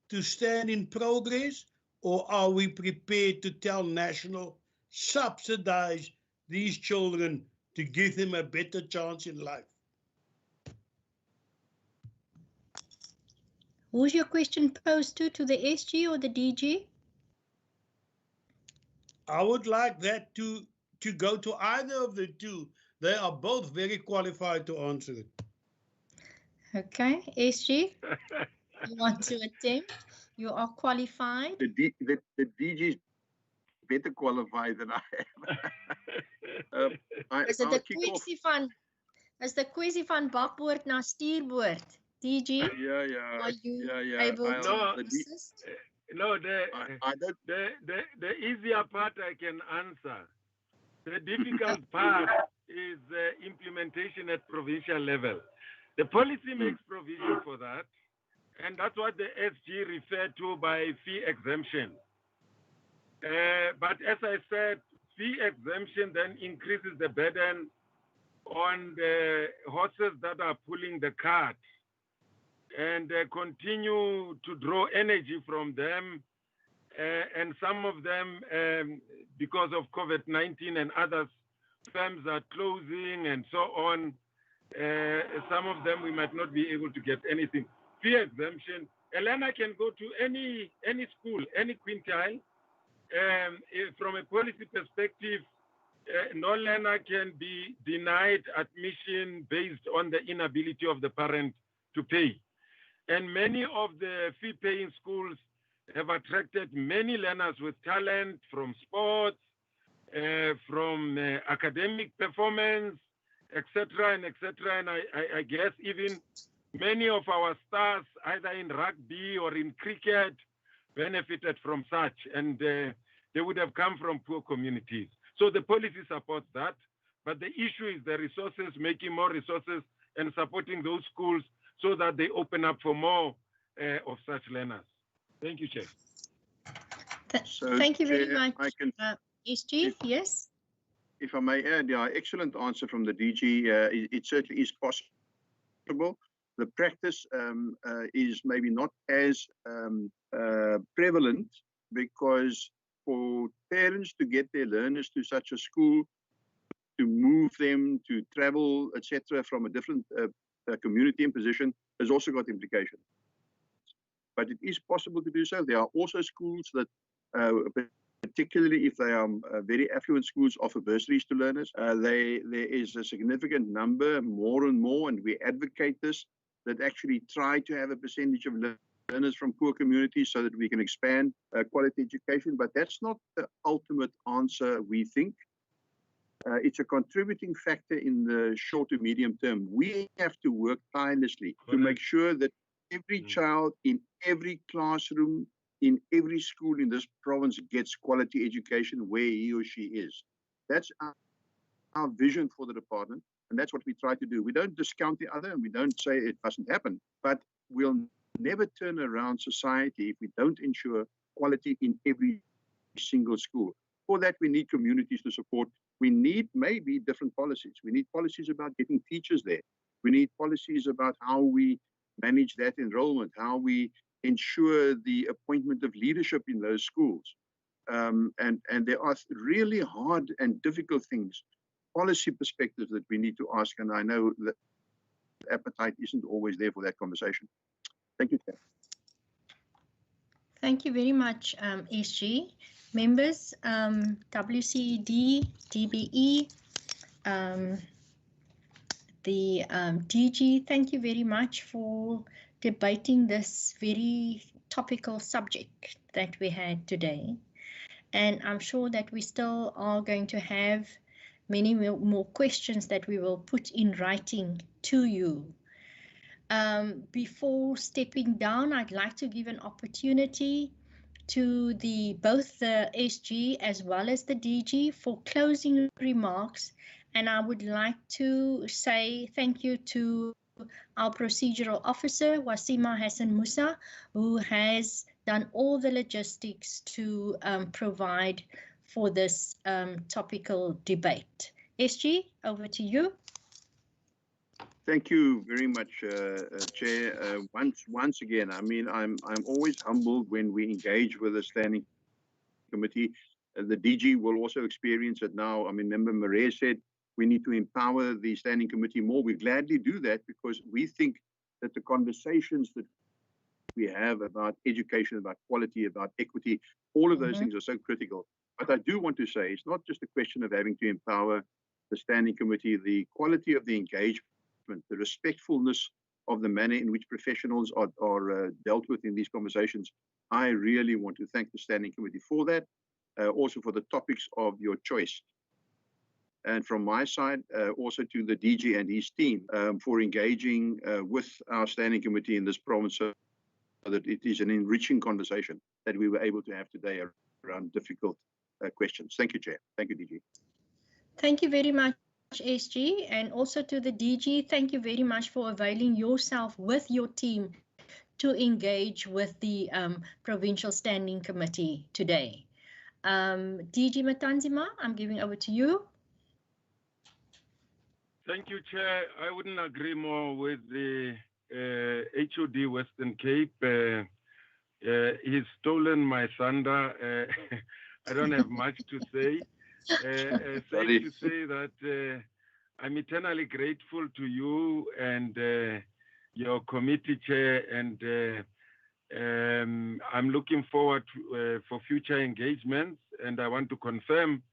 to stand in progress, or are we prepared to tell National, subsidize these children to give them a better chance in life?
Who's your question posed to the SG or the DG?
I would like that to go to either of the two. They are both very qualified to answer it.
Okay, SG, you want to attempt? You are qualified.
The DG is better qualified than I am.
Is it the kwessie van bakboord na stuurboord? DG, are you able to assist?
No, the easier part I can answer. The difficult part is implementation at provincial level. The policy makes provision for that, and that's what the SG referred to by fee exemption. But as I said, fee exemption then increases the burden on the horses that are pulling the cart, and continue to draw energy from them. And some of them, because of COVID-19 and others, firms are closing and so on. Some of them we might not be able to get anything. Fee exemption, Elena can go to any school, any quintile. From a policy perspective, no learner can be denied admission based on the inability of the parent to pay. And many of the fee-paying schools have attracted many learners with talent from sports, from academic performance, etc. and etc. And I guess even many of our stars, either in rugby or in cricket, benefited from such, and they would have come from poor communities. So the policy supports that, but the issue is the resources, making more resources and supporting those schools so that they open up for more of such learners. Thank you, Chair.
Thank you very
Chair,
much.
I can,
SG, yes?
If I may add, yeah, excellent answer from the DG. It certainly is possible. The practice is maybe not as prevalent, because for parents to get their learners to such a school, to move them, to travel, etc., from a different community and position, has also got implications. But it is possible to do so. There are also schools that, particularly if they are very affluent schools, offer bursaries to learners. There is a significant number, more and more, and we advocate this, that actually try to have a percentage of learners from poor communities so that we can expand quality education. But that's not the ultimate answer, we think. It's a contributing factor in the short to medium term. We have to work tirelessly to make sure that every child in every classroom, in every school in this province gets quality education where he or she is. That's our vision for the department, and that's what we try to do. We don't discount the other, and we don't say it mustn't happen, but we'll never turn around society if we don't ensure quality in every single school. For that, we need communities to support. We need maybe different policies. We need policies about getting teachers there. We need policies about how we manage that enrollment, how we ensure the appointment of leadership in those schools. And there are really hard and difficult things, policy perspectives that we need to ask. And I know that appetite isn't always there for that conversation. Thank you, Chair.
Thank you very much, SG. Members, WCED, DBE, the DG, thank you very much for debating this very topical subject that we had today. And I'm sure that we still are going to have many more questions that we will put in writing to you. Before stepping down, I'd like to give an opportunity to both the SG as well as the DG for closing remarks. And I would like to say thank you to our procedural officer, Wasima Hassan Musa, who has done all the logistics to provide for this topical debate. SG, over to you.
Thank you very much, Chair. Once again, I mean, I'm always humbled when we engage with the standing committee. The DG will also experience it now. I mean, Member Marais said we need to empower the standing committee more. We gladly do that because we think that the conversations that we have about education, about quality, about equity, all of those things are so critical. But I do want to say it's not just a question of having to empower the standing committee, the quality of the engagement, the respectfulness of the manner in which professionals are dealt with in these conversations. I really want to thank the standing committee for that, also for the topics of your choice. And from my side, also to the DG and his team for engaging with our standing committee in this province so that it is an enriching conversation that we were able to have today around difficult questions. Thank you, Chair. Thank you, DG.
Thank you very much, SG, and also to the DG, thank you very much for availing yourself with your team to engage with the Provincial Standing Committee today. DG Matanzima, I'm giving over to you.
Thank you, Chair. I wouldn't agree more with the HOD Western Cape. He's stolen my thunder. I don't have much to say. Safe to say that I'm eternally grateful to you and your committee chair, and I'm looking forward to, for future engagements. And I want to confirm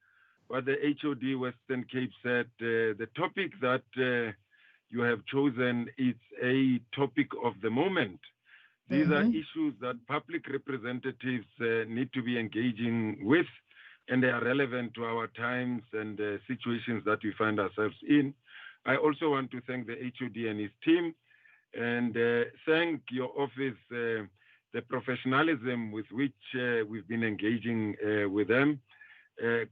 what the HOD Western Cape said. The topic that you have chosen is a topic of the moment. These are issues that public representatives need to be engaging with, and they are relevant to our times and situations that we find ourselves in. I also want to thank the HOD and his team, and thank your office, the professionalism with which we've been engaging with them,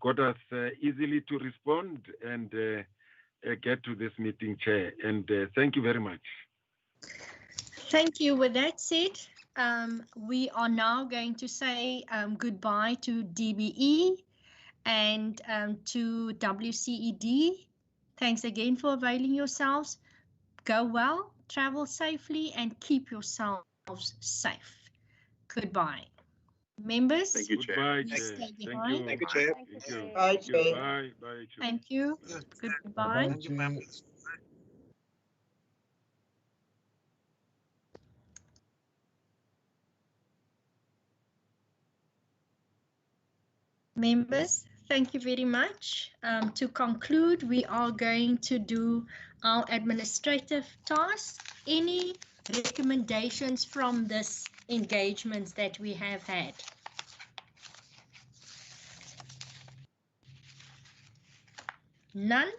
got us easily to respond and get to this meeting, Chair. And thank you very much.
Thank you. With that said, we are now going to say goodbye to DBE and to WCED. Thanks again for availing yourselves. Go well, travel safely, and keep yourselves safe. Goodbye. Members.
Thank you, Chair.
Goodbye, Chair. Thank you.
Thank you, Chair.
Thank you.
Bye, Chair.
Bye. Bye.
Thank you. Goodbye.
Thank you.
Members, thank you very much. To conclude, we are going to do our administrative tasks. Any recommendations from this engagements that we have had? None?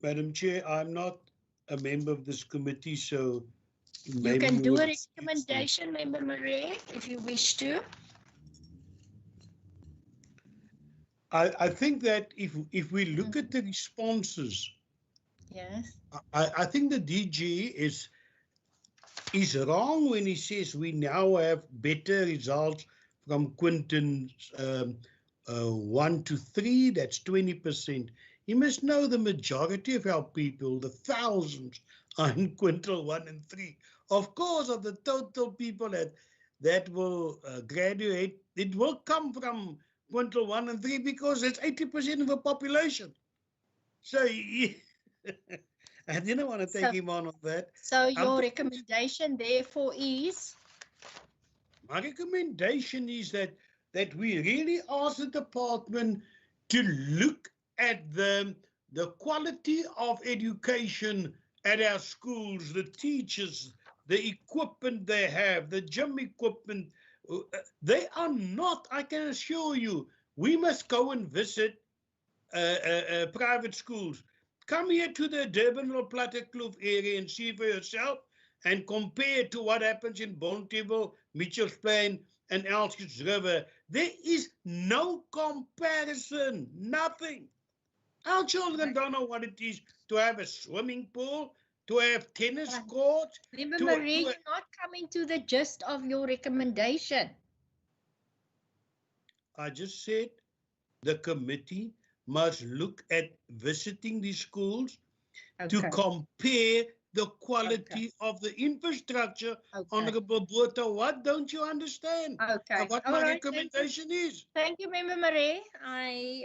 Madam Chair, I'm not a member of this committee, so
You can do a recommendation, Member Marais, if you wish to.
I think that if we look at the responses,
yes,
I think the DG is wrong when he says we now have better results from Quintin 1 to 3. That's 20%. You must know the majority of our people, the thousands, are in quintile 1 and 3. Of course, of the total people that will graduate, it will come from quintile 1 and 3 because it's 80% of the population. So I didn't want to take him on that.
So your recommendation therefore is?
My recommendation is that we really ask the department to look at the quality of education at our schools, the teachers, the equipment they have, the gym equipment. They are not, I can assure you, we must go and visit private schools. Come here to the Durban-Plattekloof area and see for yourself and compare to what happens in Bontebel, Mitchells Plain, and Elskins River. There is no comparison, nothing. Our children don't know what it is to have a swimming pool, to have tennis courts.
Member Marie, you're not coming to the gist of your recommendation.
I just said the committee must look at visiting these schools to compare the quality of the infrastructure. Honorable Botha, what don't you understand?
Okay.
What my recommendation is.
Thank you, Member Marie. I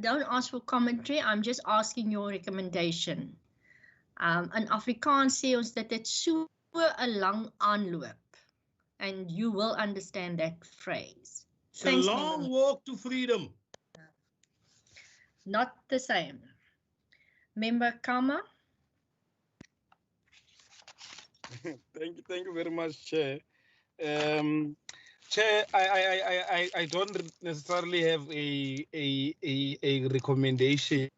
don't ask for commentary. I'm just asking your recommendation. In Afrikaans sê ons dat dit so 'n lang aanloop. And you will understand that phrase.
It's a long walk to freedom.
Not the same. Member Kama.
Thank you very much, Chair. Chair, I don't necessarily have a recommendation,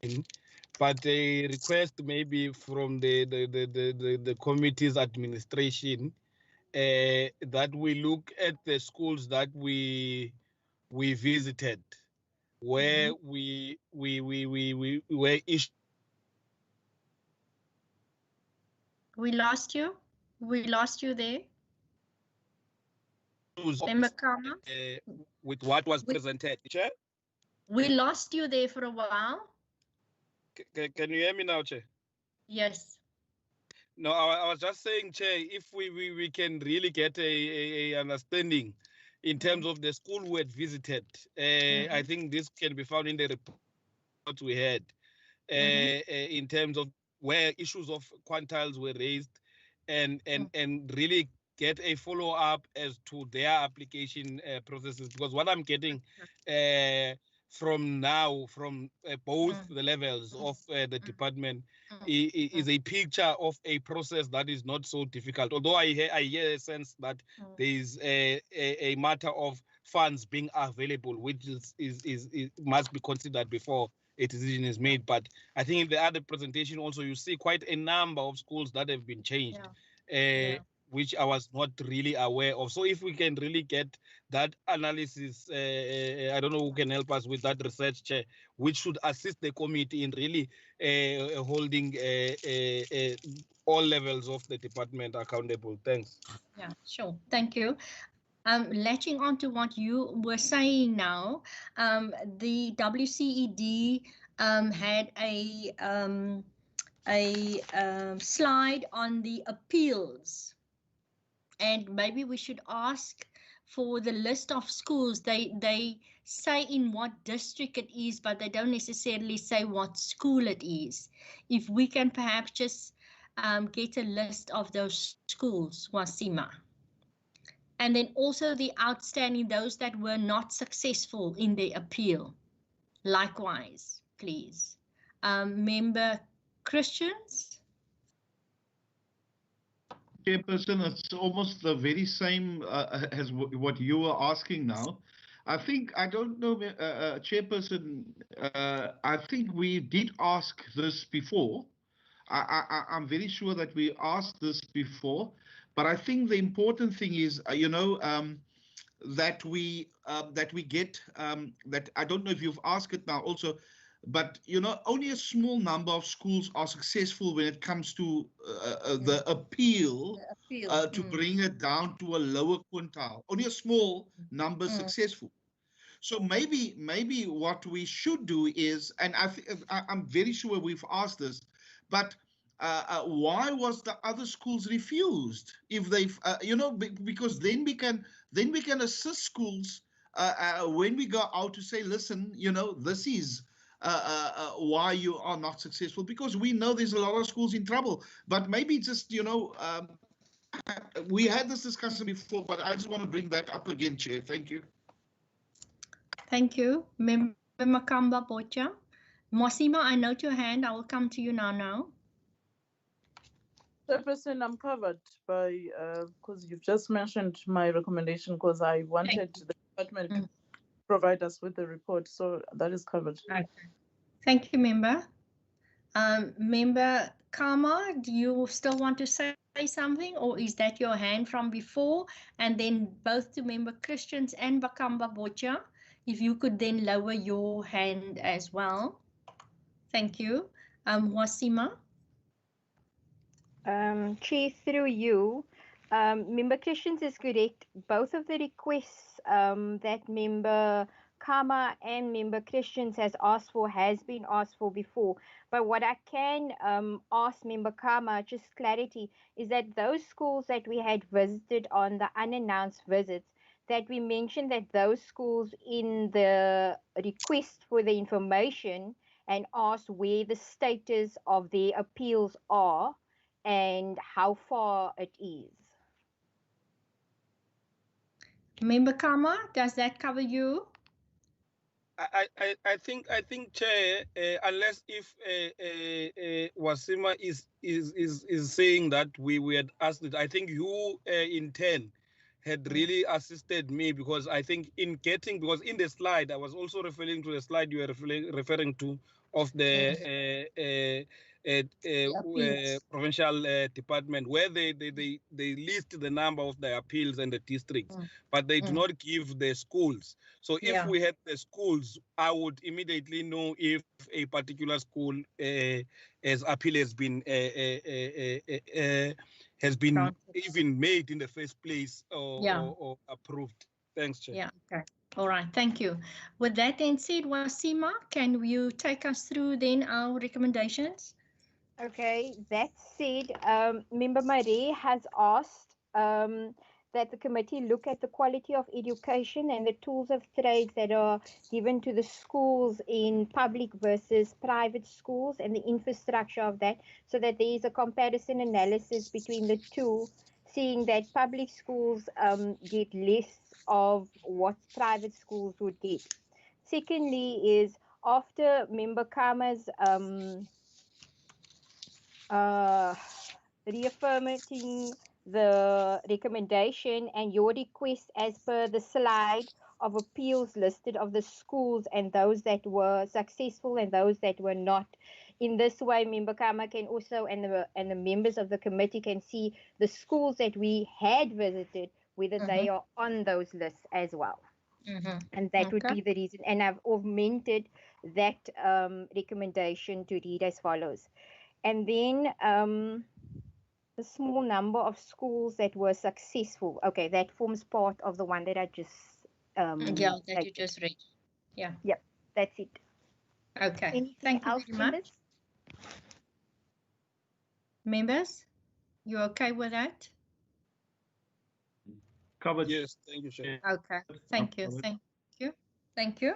but a request maybe from the committee's administration that we look at the schools that we visited, where we were issued.
We lost you. We lost you there. Member Kama.
With what was presented, Chair?
We lost you there for a while.
Can you hear me now, Chair?
Yes.
No, I was just saying, Chair, if we can really get a understanding in terms of the school we had visited, I think this can be found in the report we had, in terms of where issues of quintiles were raised, and really get a follow-up as to their application processes. Because what I'm getting from both the levels of the department is a picture of a process that is not so difficult. Although I hear a sense that there is a matter of funds being available, which must be considered before a decision is made. But I think in the other presentation also you see quite a number of schools that have been changed. Which I was not really aware of. So if we can really get that analysis, I don't know who can help us with that research, Chair, which should assist the committee in really holding all levels of the department accountable. Thanks.
Yeah, sure. Thank you. Latching on to what you were saying now, the WCED had a slide on the appeals. And maybe we should ask for the list of schools. They say in what district it is, but they don't necessarily say what school it is. If we can perhaps just get a list of those schools, Wasima. And then also the outstanding, those that were not successful in their appeal. Likewise, please. Member Christians?
Chairperson, it's almost the very same as what you were asking now. I think, I don't know, Chairperson, I think we did ask this before. I'm very sure that we asked this before, but I think the important thing is, that we get, that I don't know if you've asked it now also, but, only a small number of schools are successful when it comes to the appeal, to bring it down to a lower quintile. Only a small number successful. So maybe what we should do is, and I'm very sure we've asked this, but why was the other schools refused? If they've, because then we can assist schools when we go out to say, listen, this is why you are not successful, because we know there's a lot of schools in trouble. But maybe just, we had this discussion before, but I just want to bring that up again, Chair. Thank you.
Thank you. Member Makamba Bocha. Mosima, I note your hand. I will come to you now.
Chairperson, I'm covered by, because you've just mentioned my recommendation, because I wanted the department to provide us with the report, so that is covered.
Okay. Thank you, Member. Member Kama, do you still want to say something, or is that your hand from before? And then both to Member Christians and Bakamba Bocha, if you could then lower your hand as well. Thank you. Wasima?
Chair, through you, Member Christians is correct. Both of the requests that Member Kama and Member Christians has asked for has been asked for before. But what I can ask Member Kama, just clarity, is that those schools that we had visited on the unannounced visits, that we mentioned that those schools in the request for the information and asked where the status of their appeals are and how far it is.
Member Kama, does that cover you?
I think Chair, unless if Wasima is saying that we had asked it, I think you in turn had really assisted me, because I think in getting, because in the slide I was also referring to the slide you were referring to of the provincial department, where they list the number of the appeals and the districts, but they do not give the schools. So if we had the schools, I would immediately know if a particular school as appeal has been even made in the first place or approved. Thanks, Chair.
Yeah, okay. All right, thank you. With that then said, Wasima, can you take us through then our recommendations?
Okay, that said, Member Marie has asked that the committee look at the quality of education and the tools of trades that are given to the schools in public versus private schools and the infrastructure of that, so that there is a comparison analysis between the two, seeing that public schools get less of what private schools would get. Secondly is, after Member Kama's reaffirming the recommendation and your request as per the slide of appeals listed of the schools and those that were successful and those that were not. In this way, Member Kama can also, and the members of the committee can see the schools that we had visited, whether they are on those lists as well. And that would be the reason. And I've augmented that recommendation to read as follows. And then the small number of schools that were successful. Okay, that forms part of the one that I just
that you just read. Yeah.
Yep, that's it.
Okay.
Anything
Thank you
else,
very much. Members, you okay with that?
Covered.
Yes, thank you, Chair.
Okay, thank you, thank you, thank you.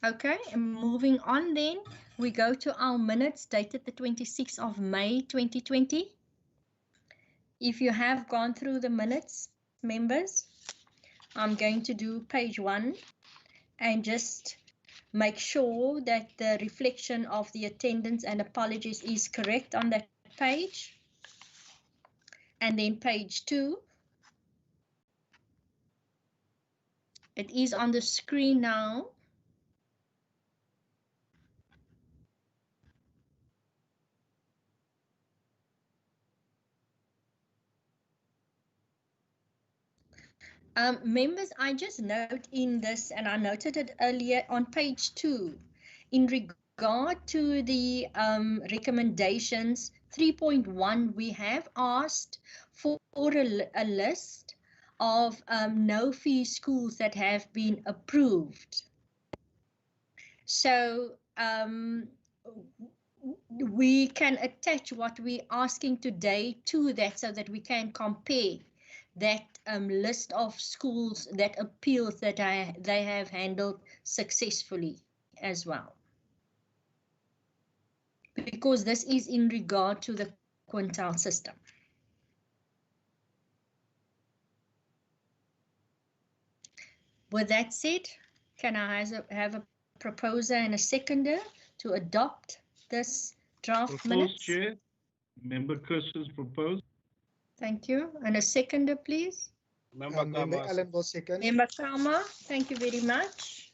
Okay, and moving on then, we go to our minutes dated the 26th of May 2020. If you have gone through the minutes, members, I'm going to do page 1 and just make sure that the reflection of the attendance and apologies is correct on that page. And then page 2. It is on the screen now. Members, I just note in this, and I noted it earlier on page 2, in regard to the recommendations 3.1, we have asked for a list of no-fee schools that have been approved. So we can attach what we're asking today to that so that we can compare that list of schools, that appeals that they have handled successfully as well. Because this is in regard to the quintile system. With that said, can I have a proposer and a seconder to adopt this draft minutes?
Chair. Member Christians proposed.
Thank you. And a seconder, please.
Member Allen will second.
Member Kama, thank you very much.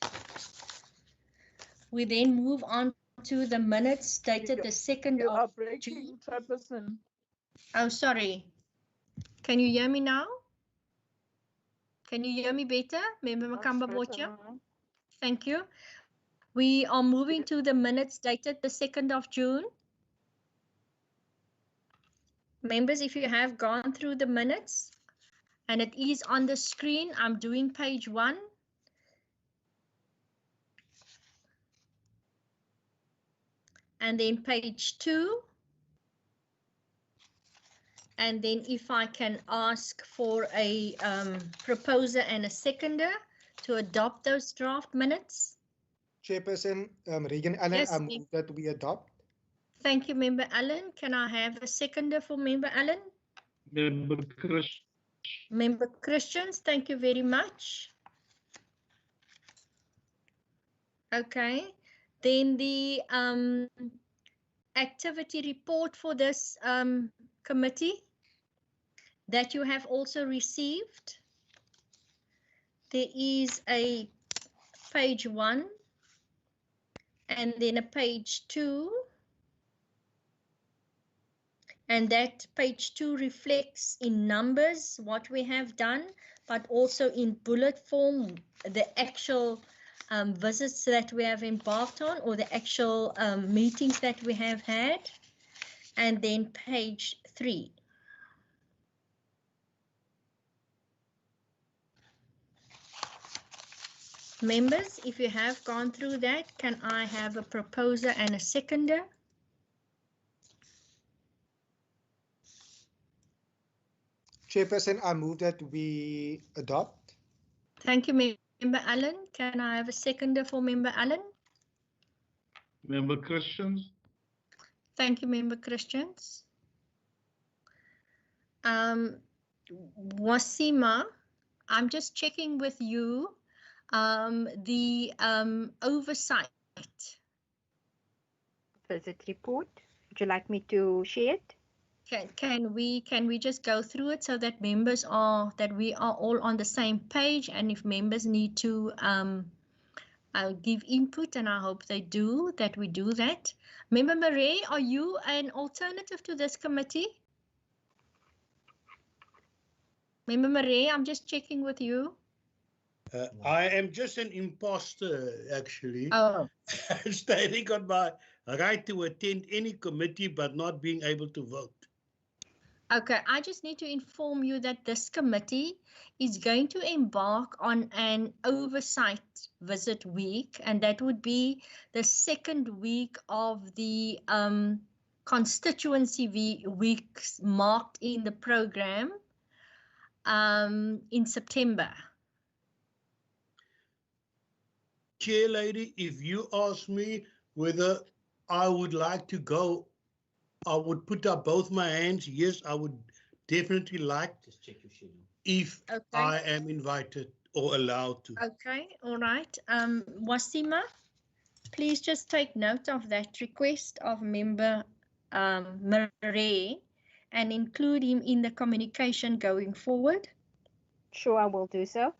We then move on to the minutes dated the 2nd of June. Oh, sorry. Can you hear me now? Can you hear me better, Member Makamba Bocha? Thank you. We are moving to the minutes dated the 2nd of June. Members, if you have gone through the minutes, and it is on the screen, I'm doing page 1. And then page 2. And then if I can ask for a proposer and a seconder to adopt those draft minutes.
Chairperson Regan Allen,
Yes,
I move that we adopt.
Thank you, Member Allen. Can I have a seconder for Member Allen?
Member Christian.
Member Christians, thank you very much. Okay, then the activity report for this committee that you have also received. There is a page 1 and then a page 2. And that page 2 reflects in numbers what we have done, but also in bullet form, the actual visits that we have embarked on, or the actual meetings that we have had. And then page 3. Members, if you have gone through that, can I have a proposer and a seconder?
Chairperson, I move that we adopt.
Thank you, Member Allen. Can I have a seconder for Member Allen?
Member Christians.
Thank you, Member Christians. Wasima, I'm just checking with you the oversight.
Visit report. Would you like me to share it?
Can we just go through it so that members are, that we are all on the same page, and if members need to give input, and I hope they do, that we do that. Member Marais, are you an alternative to this committee? Member Marais, I'm just checking with you.
I am just an imposter, actually.
Oh.
Standing on my right to attend any committee, but not being able to vote.
Okay, I just need to inform you that this committee is going to embark on an oversight visit week, and that would be the 2nd week of the constituency weeks marked in the program in September.
Chair lady, if you ask me whether I would like to go, I would put up both my hands. Yes, I would definitely like. Just check your schedule. If okay. I am invited or allowed to.
Okay, all right. Wasima, please just take note of that request of Member Marais and include him in the communication going forward.
Sure, I will do so.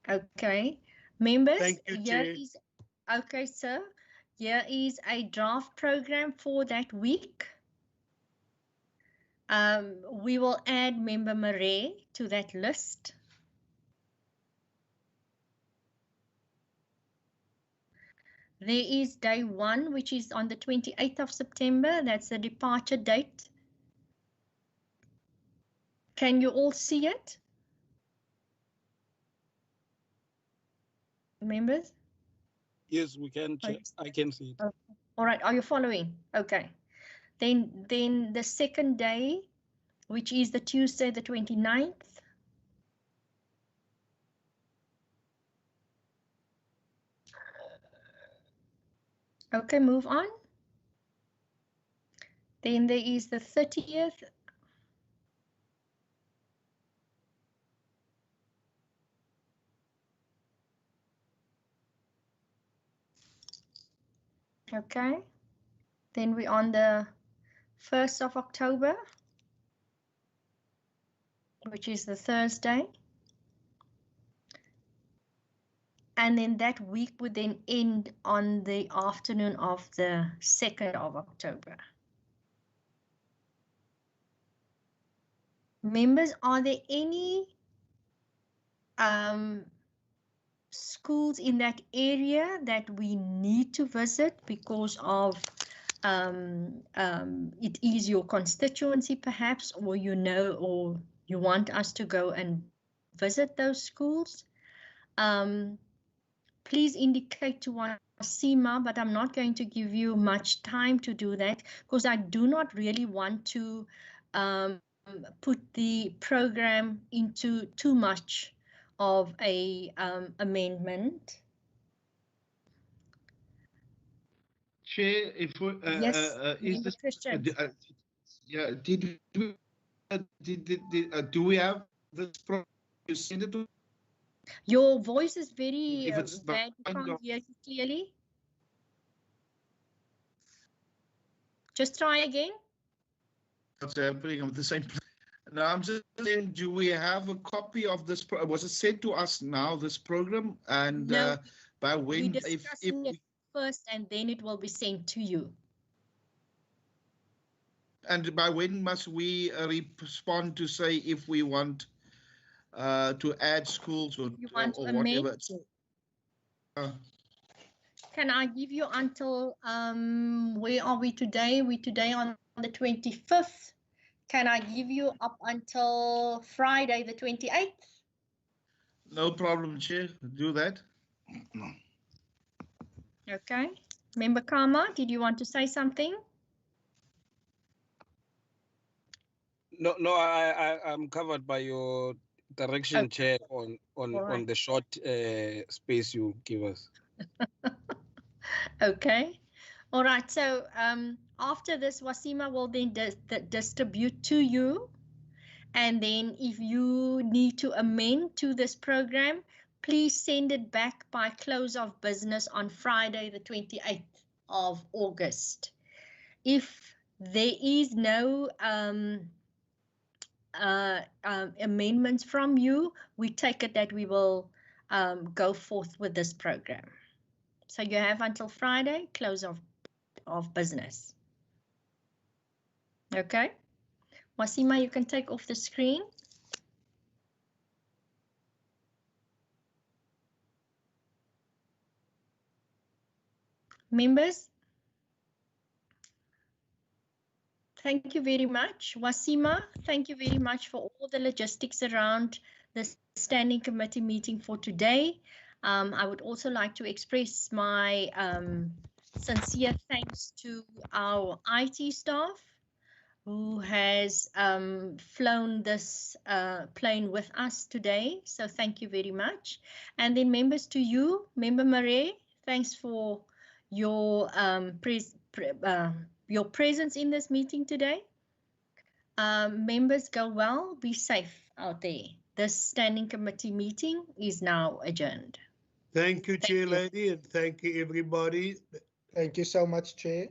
Okay, members.
Thank you, Chair.
Okay, sir. Here is a draft program for that week. We will add Member Marais to that list. There is day 1, which is on the 28th of September. That's the departure date. Can you all see it? Members?
Yes, we can. I can see it.
Okay. All right, are you following? Okay. Then the 2nd day, which is the Tuesday, the 29th. Okay, move on. Then there is the 30th. Okay. Then we're on the 1st of October, which is the Thursday. And then that week would then end on the afternoon of the 2nd of October. Members, are there any schools in that area that we need to visit because of it is your constituency perhaps, or you know, or you want us to go and visit those schools, please indicate to Wasima, but I'm not going to give you much time to do that because I do not really want to put the program into too much of a amendment.
Chair, if
Yes,
is this
Christian.
Yeah, do we have this program? You send it to?
Your voice is very
If it's
bad. We can't hear you clearly. Just try again.
What's happening at the same place? Now I'm just saying, do we have a copy of this? Was it sent to us now, this program? And
no,
by when?
We're discussing it first, and then it will be sent to you.
And by when must we respond to say if we want to add schools or whatever?
Can I give you until where are we today? We're today on the 25th. Can I give you up until Friday the 28th?
No problem, Chair. Do that. No.
Okay. Member Karma, did you want to say something?
No, I'm covered by your direction, Chair, on the short space you give us.
Okay. All right. So after this, Wasima will then distribute to you. And then if you need to amend to this program, please send it back by close of business on Friday, the 28th of August. If there is no amendments from you, we take it that we will go forth with this program. So you have until Friday, close of business. Okay. Wasima, you can take off the screen. Members, thank you very much. Wasima, thank you very much for all the logistics around the standing committee meeting for today. I would also like to express my sincere thanks to our IT staff who has flown this plane with us today. So thank you very much. And then members, to you, Member Marais, thanks for your presence in this meeting today. Members, go well, be safe out there. This standing committee meeting is now adjourned.
Thank you, Chair Lady, and thank you, everybody.
Thank you so much, Chair.